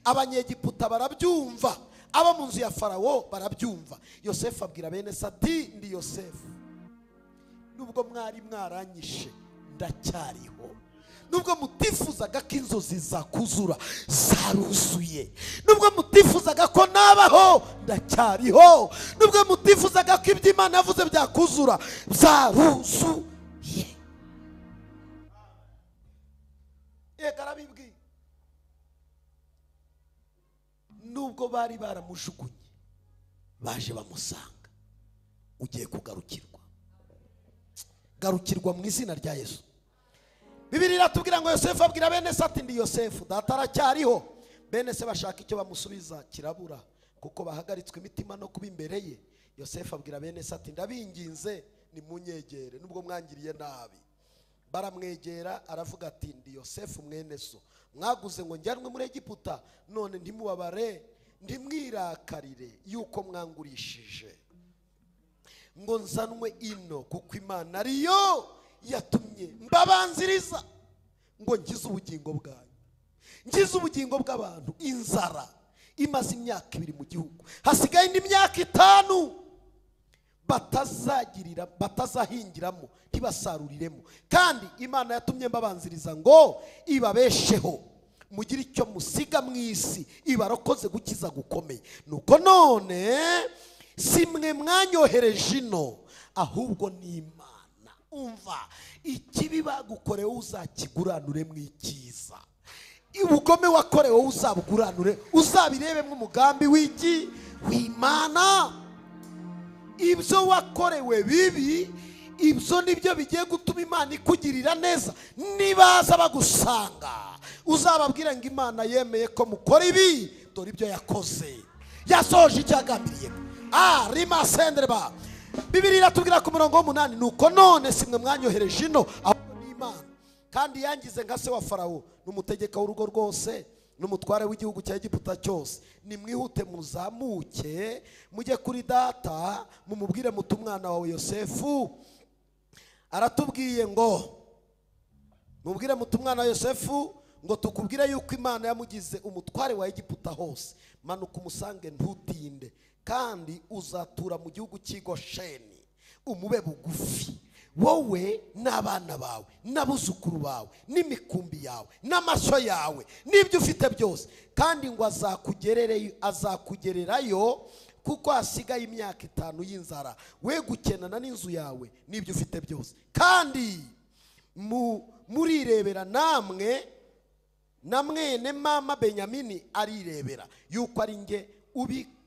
Abanyegiputa barabyumva, aba mu nzu ya Farawo barabyumva. Yosefu abwira bene se ati, ndi Yosefu, nubwo mwari mwaranyishe ndacyariho. Nubwo mutifuzaga ko inzozi zakuzura, zaruzuye. Nubwo mutifuzaga ko nabaho, ndacyariho. Nubwo mutifuzaga ko ibyo Imana yavuze byakuzura, zaruzuye. Karabibwiye. Nubwo bari baramujugunye, baje bamusanga. Ugiye kugarukirwa. Garukirwa mu izina rya Yesu. Bibiliya iratubwira ngo Yosefu abwira bene se ati, ndi Yosefu, data aracyariho. Bene se bashaka icyo bamusubiza kirabura. kuko bahagaritswe imitima no kuba imbere ye. Yosefu abwira bene se ati ndabinginze nimunyegere nubwo mwangiriye nabi. Baramwegera aravuga ati ndi Yosefu mwene so mwaguze ngo njyanwe muri Egiputa, none ntimubabare ntimwirakarire yuko mwangurishije ngo nzanwe ino, kuko Imana ariyo yatumye mbabanziriza ngo ngize ubugingo bwanyu, ngize ubugingo bw'abantu. Inzara imaze imyaka 2 mu gihugu, hasigaye indi myaka 5 batazahingiramo ntibasaruriremo, kandi Imana yatumye mbabanziriza ngo ibabesheho mugire icyo musiga mu isi, ibarokoze gukiza gukomeye. Nuko none simwe mwanyohereje ino, ahubwo ni Imana. Umva, ikibi bagukorewe uzakiguranure mu icyiza, ubugome wakorewe uzabuguranure, uzabirebemo umugambi w'Imana. Ibyo wakorewe bibi, ibyo nibyo bigiye gutuma Imana ikugirira neza. Nibaza bagusanga uzababwira ngo Imana yemeye ko mukora ibi, dore ibyo yakoze, yasoje icyagambiriye. Rima sendreba. Bibiliya iratubwira ku murongo w'8, nuko none simwe mwanyohereje ino, ahubwo ni Imana. Kandi yangize nka se wa Farawo n'umutegeka w'urugo rwose n'umutware w'igihugu cya Egiputa cyose. Nimwihute muzamuke mujye kuri data mumubwire muti umwana wawe Yosefu aratubwiye ngo, mubwire muti umwana wa Yosefu ngo tukubwire yuko Imana yamugize umutware wa Egiputa hose. Manuka umusange ntutinde, kandi uzatura mu gihugu cy'i Gosheni, umube bugufi, wowe n'abana bawe n'abuzukuru bawe n'imikumbi yawe n'amashyo yawe n'ibyo ufite byose, kandi ngo azakugererayo kuko hasigaye imyaka 5 y'inzara, we gukenana n'inzu yawe n'ibyo ufite byose. Kandi murirebera namwe na mwene mama Benyamini arirebera yuko ari nge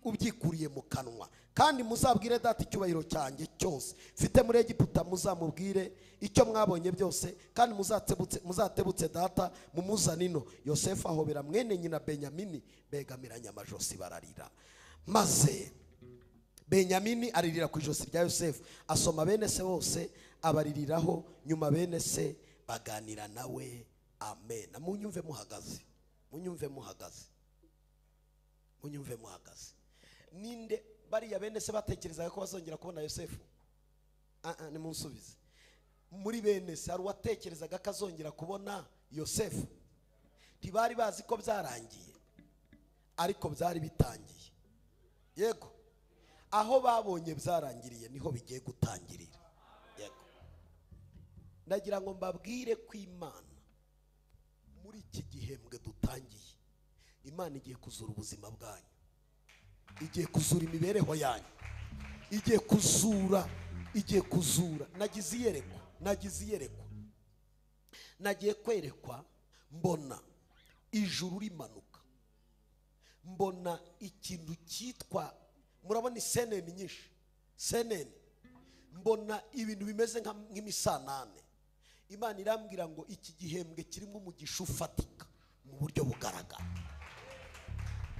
ubyikuriye mu kanwa. Kandi muzabwire data icyubahiro cyanjye cyose mfite muri Egiputa, muzamubwire icyo mwabonye byose, kandi muzatebutse data mumuzane ino. Yosefu ahobera mwene nyina Benyamini, begamiranya amajosi bararira. Maze Benyamini aririra ku ijosi rya Yosefu, asoma bene se bose abaririraho. Nyuma bene se baganira nawe. Amen. Munyumve muhagaze, munyumve muhagaze, munyumve muhagaze. Ninde bariya bene se batekerezaga ko bazongera kubona Yosefu? Nimunsubize. Muri bene se hari uwatekerezaga ko azongera kubona Yosefu? Ntibari bazi ko byarangiye, ariko byari bitangiye. Yego, aho babonye byarangiriye niho bigiye gutangirira. Yego, ndagira ngo mbabwire ko Imana muri iki gihembwe dutangiye, Imana igiye kuzura ubuzima bwanyu, igiye kuzura imibereho yanyu, igiye kuzura. Nagize iyerekwa, nagiye kwerekwa, mbona ijuru rimanuka, mbona ikintu cyitwa, murabona iseneni nyinshi, seneni, mbona ibintu bimeze nk'imisanane. Imana irambwira ngo iki gihembwe kirimo umugisha ufatika mu buryo bugaragara.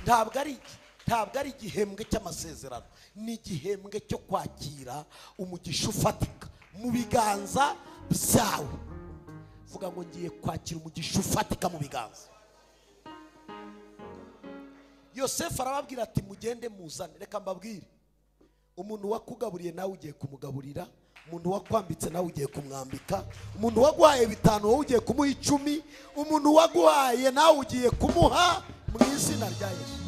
Ntabwo ari igihembwe cy'amasezerano, ni igihembwe cyo kwakira umugisha ufatika mu biganza byawe. Vuga ngo ngiye kwakira umugisha ufatika mu biganza. Yosefu arababwira ati mugende muzane. Reka mbabwire, umuntu wakugaburiye nawe ugiye kumugaburira, umuntu wakwambitse nawe ugiye kumwambika, umuntu waguhaye 5 wowe ugiye kumuha 10, umuntu waguhaye nawe ugiye kumuha mu izina rya Yesu.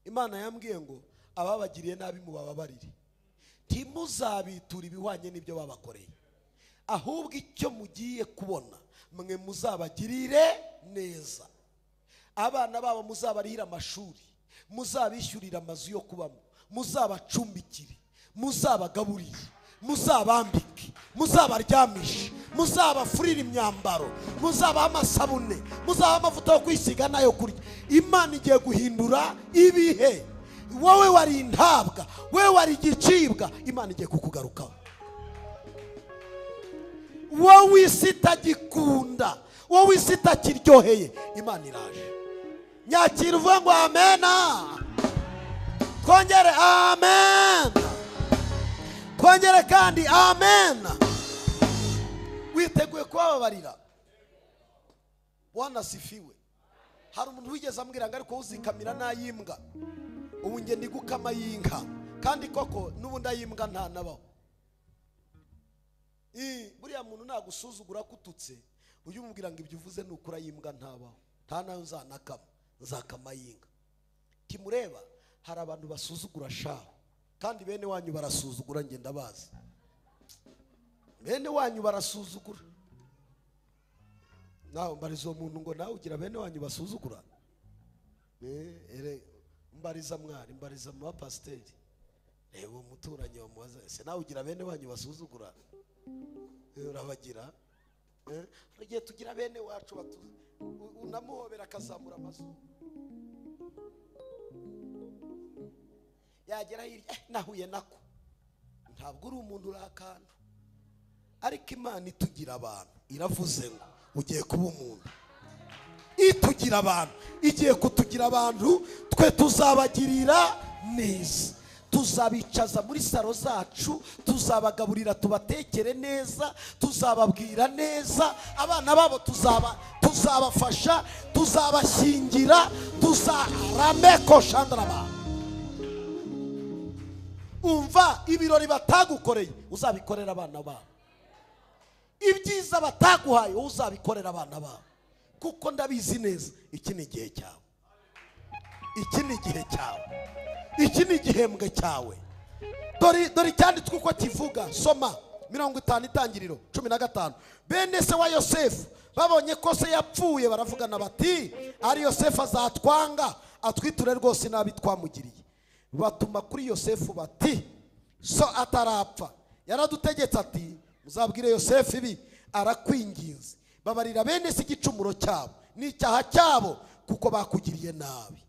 Imana yambwiye ngo ababagiriye nabi mubababarire, ntimuzabitura ibihwanye n'ibyo babakoreye, ahubwo icyo mugiye kubona mwe muzabagirire neza. Abana babo muzabarihira amashuri, muzabishyurira amazu yo kubamo, muzabacumbikire, muzabagaburire, muzabambike, muzabaryamishe, muzabafurira imyambaro, muzabaha amasabune, muzabaha amavuta yo kwisiga nayo kurya. Imana igiye guhindura ibihe. Wowe wari intabwa, wowe wari igicibwa, Imana igiye kukugarukaho. wowe isi itagikunda, wowe isi itakiryoheye, Imana iraje. Nyakira uvuga ngo amena. Twongere amen. Twongere kandi amen. Witeguye kubabarira? Bwana sifiwe. Hari umuntu wigeze ambwira ngo ariko uzikamira nayimbwa, ubu nge ndi gukama y'inka, kandi koko n'ubundi ayimbwa nta nabaho. Buriya muntu nagusuzugura kututse, ujye umubwira ngo ibyo uvuze n'ukura yimbwa ntabaho, nta nayo nzanakama, nzakama y'inka. Kimureba, hari abantu basuzugura shaho, kandi bene wanyu barasuzugura, nge ndabazi. Bene wanyu barasuzugura. Nawe mbariza umuntu ngo nawe ugira bene wanyu basuzugura? Mbariza mwari, mbariza mu bapasiteri, reba umuturanyi wamubaza, ese nawe ugira bene wanyu basuzugura? Urabagira? Igihe tugira bene wacu unamuhobera akazamura amazuru, yagera hirya nahuye nako. Ntabwo uri umuntu urakantu, ariko Imana itugira abantu iravuze ngo ugiye kuba umuntu. Itugira abantu, igiye kutugira abantu, twe tuzabagirira neza, tuzabicaza muri saro zacu, tuzabagaburira, tubatekere neza, tuzababwira neza, abana babo tuzabafasha, tuzabashyingira, tuzarameko shandraba. Umva, ibirori batagukoreye uzabikorera abana babo, ibyiza bataguhaye uzabikorera abana babo, kuko ndabizi neza iki ni igihe cyawe, iki ni igihe cyawe, iki ni igihembwe cyawe. Dore cyanditswe uko kivuga. Soma 50 itangiriro 15. Bene se wa Yosefu babonye ko se yapfuye, baravugana bati ari Yosefu azatwanga, atwiture rwose nabi twamugiriye. Batuma kuri Yosefu bati so atarapfa yaradutegetse ati muzabwire Yosefu ibi, arakwinginze babarira bene se igicumuro cyabo n'icyaha cyabo, kuko bakugiriye nabi.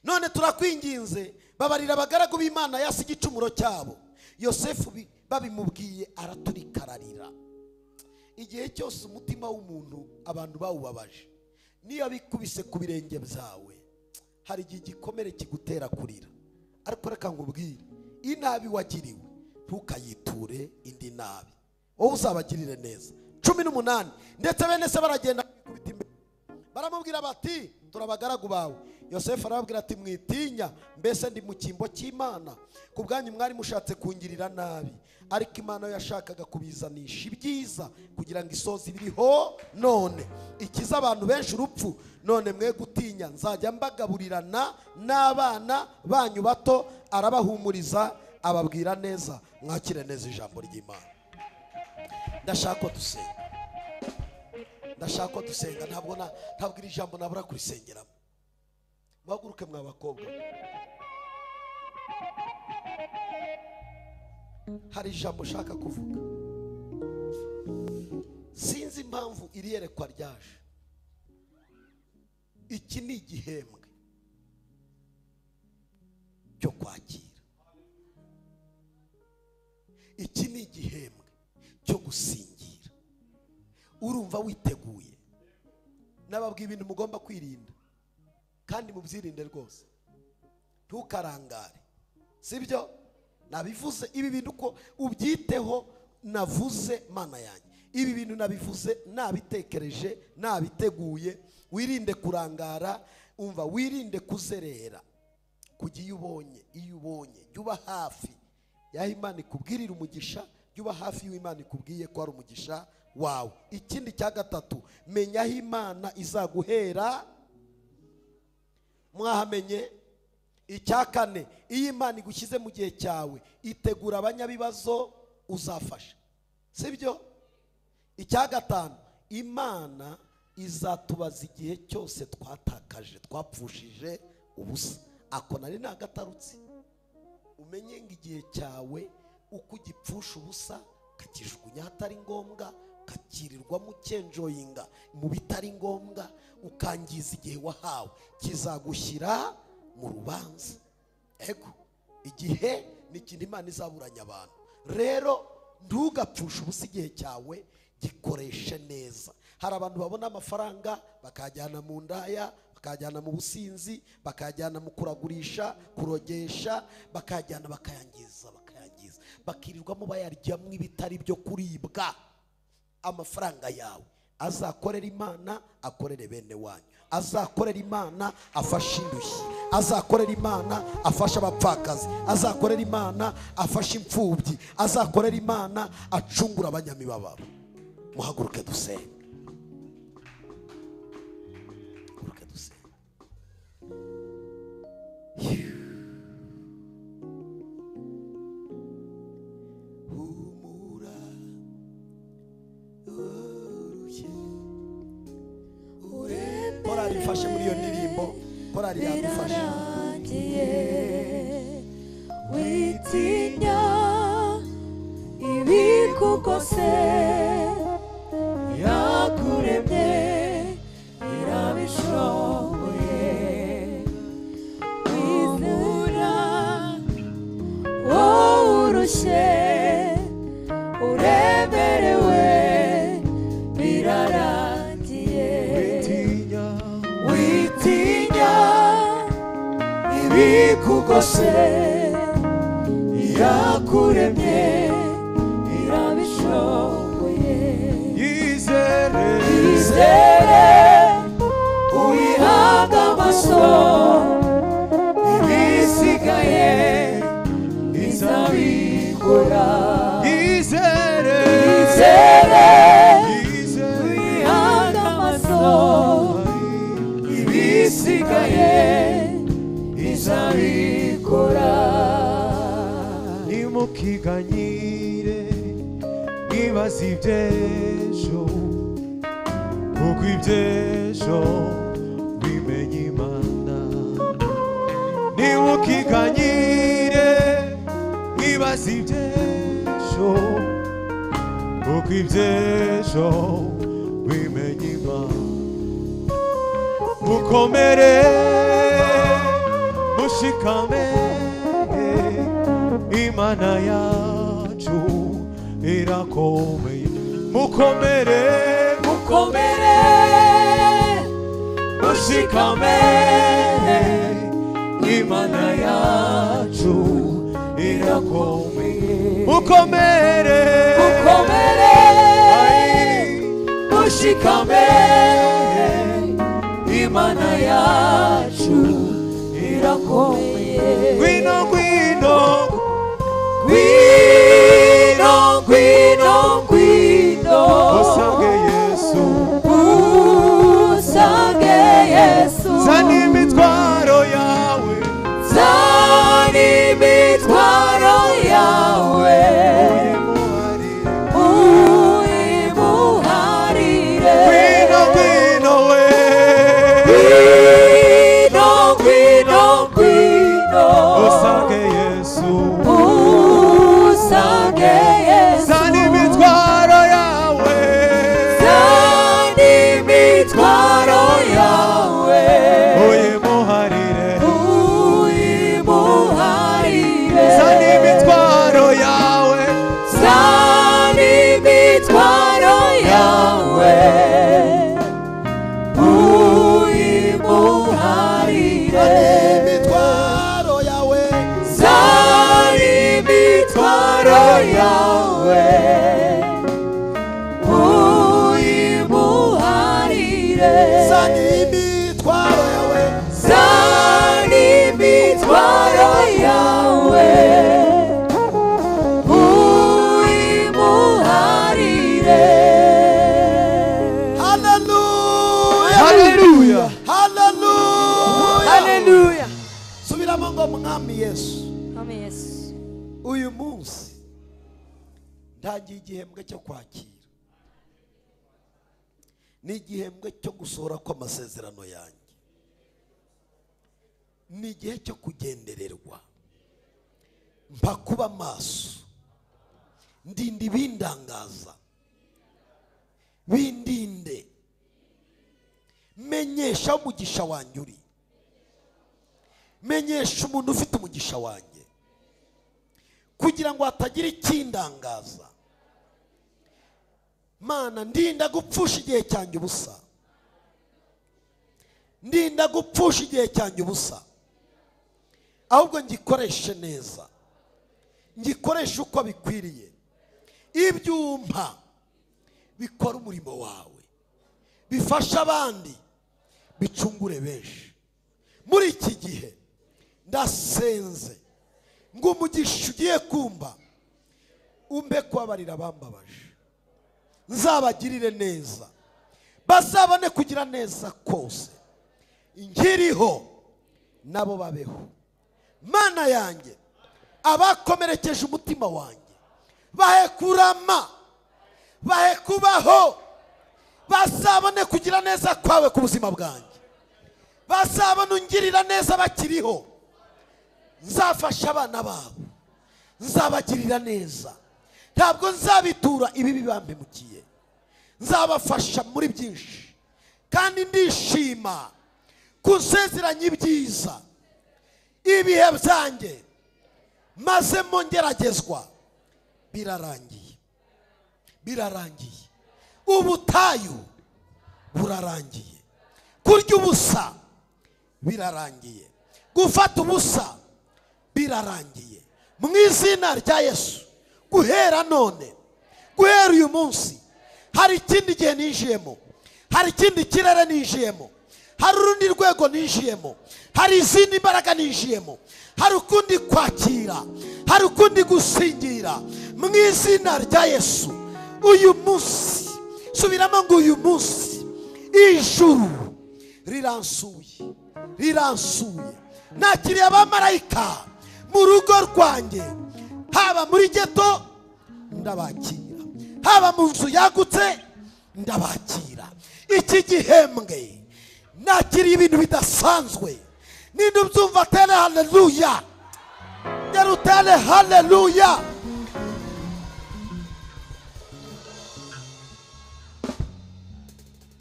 None turakwinginze babarira abagaragu b'Imana yasi igicumuro cyabo. Yosefu babimubwiye araturikararira. Igihe cyose umutima w'umuntu abantu bawubabaje, niyo bikubise ku birenge byawe, hari igihe gikomere kigutera kurira. Ariko reka ngubwire, inabi wagiriwe ntukayiture indi nabi, wowe uzabagirire neza. 18. Ndetse bene se baragenda kubita imbere, baramubwira bati turabagaragu bawe. Yosefu arababwira ati mwitinya, mbese ndi mu cyimbo cy'Imana, ku bwanyu mwari mushatse kungirira nabi, ariko Imana yashakaga kubizanisha ibyiza kugira ngo isoze ibiriho none, ikiza abantu benshi urupfu. None mwe gutinya, nzajya mbagaburirana n'abana banyu bato. Arabahumuriza ababwira neza. Mwakire neza ijambo ry'Imana. Ndashaka dusenga, ndashaka dusenga, ntabwo iri jambo nabura kurisengeramo. Baguruke mwa bakobwa, hari ijambo shaka kuvuga. Sinzi impamvu iri yerekwa ryaje. Iki ni igihembwe cyo kwakira, iki ni igihembwe cyo gusingira. Urumva witeguye? Nababwiye ibintu mugomba kwirinda, kandi mubyirinde rwose, ntukarangare, sibyo? Nabivuze ibi bintu ko ubyiteho. Navuze Mana yanjye, ibi bintu nabivuze nabitekereje, nabiteguye. Wirinde kurangara, umva, wirinde kuzerera. Kujya iyo ubonye jya hafi yaho Imana ikubwirira umugisha, jya hafi y'Imana ikubwiye ko ari umugisha wawe. Ikindi cya gatatu, menya aho Imana izaguhera. Mwahamenye? Icya kane, iyo Imana igushyize mu gihe cyawe, itegura abanyabibazo uzafasha, sibyo? Icya gatanu, Imana izatubaza igihe cyose twatakaje, twapfushije ubusa. Ako nari nagatarutse. Umenye ngo igihe cyawe uko ugipfusha ubusa, kakijugunya hatari ngombwa, kakirirwamo ukenjoyinga mu bitari ngombwa, ukangiza igihe wahawe, kizagushyira mu rubanza. Ego igihe ni ikintu Imana izaburanya abantu. Rero ntugapfushe ubusa igihe cyawe, gikoreshe neza. Hari abantu babona amafaranga bakajyana mu ndaya, bakajyana mu businzi, bakajyana mu kuragurisha, kurogesha, bakajyana bakayangiza, bakirirwamo bayaryamwe ibitari byo kuribwa. Amafaranga yawe azakorera Imana, akorere bene wanyu. Azakorera Imana afashe indushyi, azakorera Imana afashe abapfakazi, azakorera Imana afashe imfubyi, azakorera Imana acungura abanyamibabaro. Muhaguruke dusenge. Korari fashe muri iyo ndirimbo, korari yadufashe. Witinya ibikugose, yakuremye irabishoboye. Wizera wowe urushye uremerewe birarangiye. Witinya ibikugose, yakuremye irabishoboye. Yizere uyihanga amaso, ibisigaye izabikora. Yizere uyihanga amaso, ibisigaye izabikora. Nimukiganyire mwibaza iby'ejo, kuko iby'ejo bimenya Imana. Nimukiganyire mwibaza iby'ejo, kuko iby'ejo bimenya Imana. Mukomere mushikame, Imana yacu irakomeye. Mukomere mushikame, Imana yacu irakomeye. Mukomere mushikame, Imana yacu irakomeye. Gwino usange Yesu, zana imitwaro yawe, uyimuharire. Gwino usange Yesu, zana imitwaro yawe, uyimuharire. Zana imitwaro yawe, Hallelujah. Subiramo ngo Mwami Yesu, uyu munsi ntangiye igihembwe cyo kwakira, ni igihembwe cyo gusohora kw'amasezerano yanjye, ni igihe cyo kugendererwa. Mpa kuba maso, ndinde ibindangaza, bindinde, menyesha umugisha wanjye uri, menyesha umuntu ufite umugisha wanjye, kugira ngo hatagira ikindangaza Mana ndinda gupfusha igihe cyanjye ubusa, ndinda gupfusha igihe cyanjye ubusa, ahubwo ngikoreshe neza, ngikoreshe uko bikwiriye. Ibyumpa bikora umurimo wawe, bifasha abandi, bicungure benshi. Muri iki gihe ndasenze ngo umugisha ugiye kumba umbe kubabarira abambabaje, nzabagirire neza, bazabone kugira neza kose, nkiriho nabo babeho. Mana yanjye, abakomerekeje umutima wanjye bahe kurama, bahe kubaho, bazabone kugira neza kwawe ku buzima bwanjye, bazabone ungirira neza bakiriho. Nzafasha abana babo, nzabagirira neza, ntabwo nzabitura ibibi bampemukiye, nzabafasha muri byinshi, kandi ndishima kunsezeranya ibyiza. Ibihe byanjye maze mo ngeragezwa birarangiye, birarangiye. Ubutayu burarangiye, kurya ubusa birarangiye, gufata ubusa birarangiye. Mu izina rya Yesu, guhera none, guhera uyu munsi, hari ikindi gihe ninjiyemo, hari ikindi kirere ninjiyemo, hari urundi rwego ninjiyemo, hari izindi mbaraga ninjiyemo, hari ukundi kwakira, hari ukundi gusingira. Mu izina rya Yesu, uyu munsi, subiramo ngo uyu munsi ijuru riransuye, riransuye. Nakiriye abamarayika mu rugo rwanjye, haba muri geto ndabakira, haba mu nzu yagutse ndabakira. Iki gihembwe nakiriye ibintu bidasanzwe. Ninde ubyumva tele haleluya, yarutele haleluya.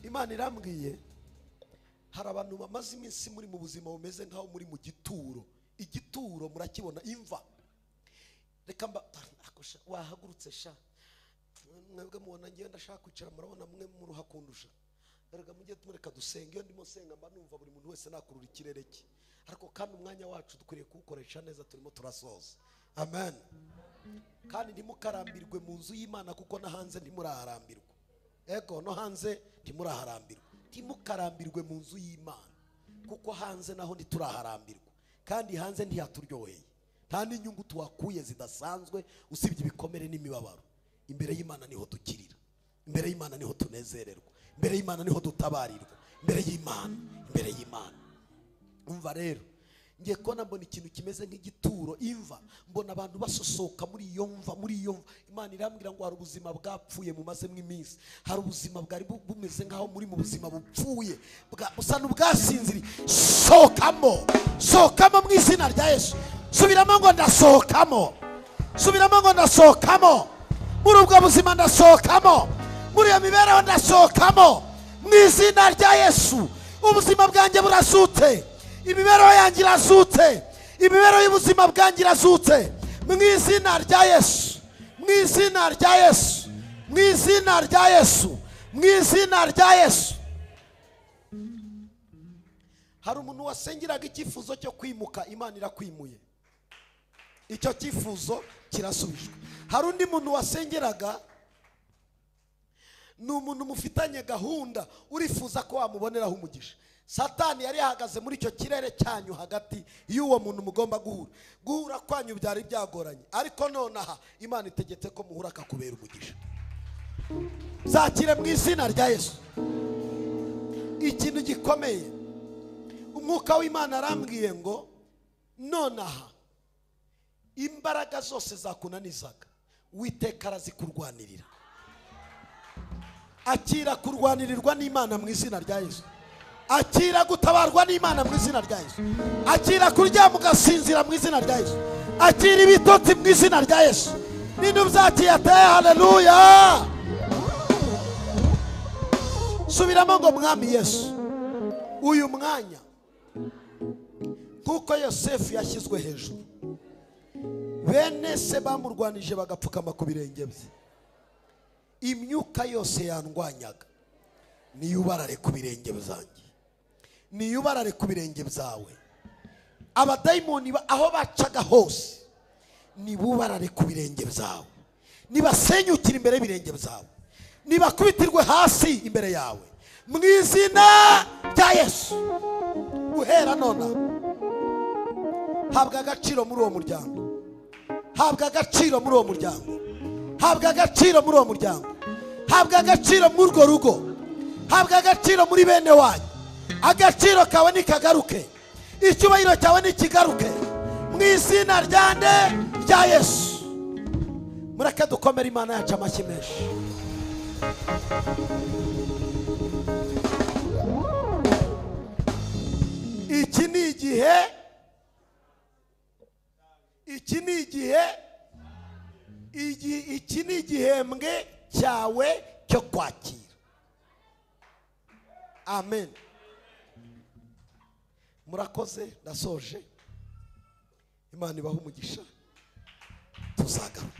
Imana irambwiye hari abantu bamaze iminsi muri mu buzima bumeze nkaho muri mu gituro. Igituro murakibona, imva. Reka akosha wahagurutse sha, mwebwe mubona ngiye ndashaka kwicara, murabona mwe muruha kundusha. Erega mujye tumureka dusenga. Iyo ndimo senga mba numva buri muntu wese nakurura ikirere cye, ariko kandi umwanya wacu dukwiriye kuwukoresha neza. Turimo turasoza, amen. Kandi ntimukarambirwe mu nzu y'Imana, kuko no hanze ntimuraharambirwa. Ego no hanze ntimuraharambirwa. Ntimukarambirwe mu nzu y'Imana, kuko hanze naho ntituraharambirwa, kandi hanze ntiyaturyoheye. Nta n'inyungu tuhakuye zidasanzwe usibye ibikomere n'imibabaro. Imbere y'Imana niho dukirira, imbere y'Imana niho tunezererwa, imbere y'Imana niho dutabarirwa, imbere y'Imana, imbere y'Imana. Umva rero, ngiye kubona mbona ikintu kimeze nk'igituro, imva. Mbona abantu basosoka muri iyo mva, muri iyo mva. Imana irambwira ngo hari ubuzima bwapfuye mumaze mw'iminsi, hari ubuzima bwari bumeze nkaho muri mu buzima bupfuye, busa n'ubwasinziriye. Sokamo, sokamo mu izina rya Yesu. Subiramo ngo ndasohokamo, subiramo ngo ndasohokamo. Muri ubwo buzima ndasohokamo, muri iyo mibereho ndasohokamo mu izina rya Yesu. Ubuzima bwanjye burazutse, imibereho yanjye irazutse, imibereho y'ubuzima bwanjye irazutse mu izina rya Yesu, mu izina rya Yesu, mu izina rya Yesu, mu izina rya Yesu. Hari umuntu wasengeraga icyifuzo cyo kwimuka, Imana irakwimuye, icyo cyifuzo kirasubijwe. Hari undi muntu wasengeraga, ni umuntu mufitanye gahunda, urifuza ko wamuboneraho umugisha. Satani yari yahagaze muri icyo kirere cyanyu hagati y'uwo muntu mugomba guhura kwanyu byari byagoranye, ariko nonaha Imana itegetse ko muhura akakubera umugisha. Zakire mu izina rya Yesu. Ikintu gikomeye, umwuka w'Imana arambwiye ngo nonaha imbaraga zose zakunanizaga Uwiteka arazikurwanirira. Akira kurwanirirwa n'Imana mu izina rya Yesu. Akira gutabarwa n'Imana mu izina rya Yesu. Akira kuryama ugasinzira mu izina rya Yesu. Akira ibitotsi mu izina rya Yesu. Ninde ubyakiriye ateye haleluya. Subiramo ngo mwami Yesu, uyu mwanya kuko Yosefu yashyizwe hejuru, bene se bamurwanije bagapfukama ku birenge bye, imyuka yose yandwanyaga niyubarare ku birenge byanjye, niyubarare ku birenge byawe. Abadayimoni aho bacaga hose nibubarare ku birenge byawe, nibasenyukira imbere y'ibirenge byawe, nibakubitirwe hasi imbere yawe mu izina rya Yesu. Guhera nona habwa agaciro muri uwo muryango, habwa agaciro muri uwo muryango, habwa agaciro muri uwo muryango, habwa agaciro muri urwo rugo, habwa agaciro muri bene wanyu. Agaciro kawe nikagaruke, icyubahiro cyawe nikigaruke mu izina rya Yesu. Mureke dukomere Imana yacu amashyi menshi. Iki ni igihembwe cyawe cyo kwakira. Amen. Murakoze, ndasoje. Imana ibahe umugisha. Tuzagaruka.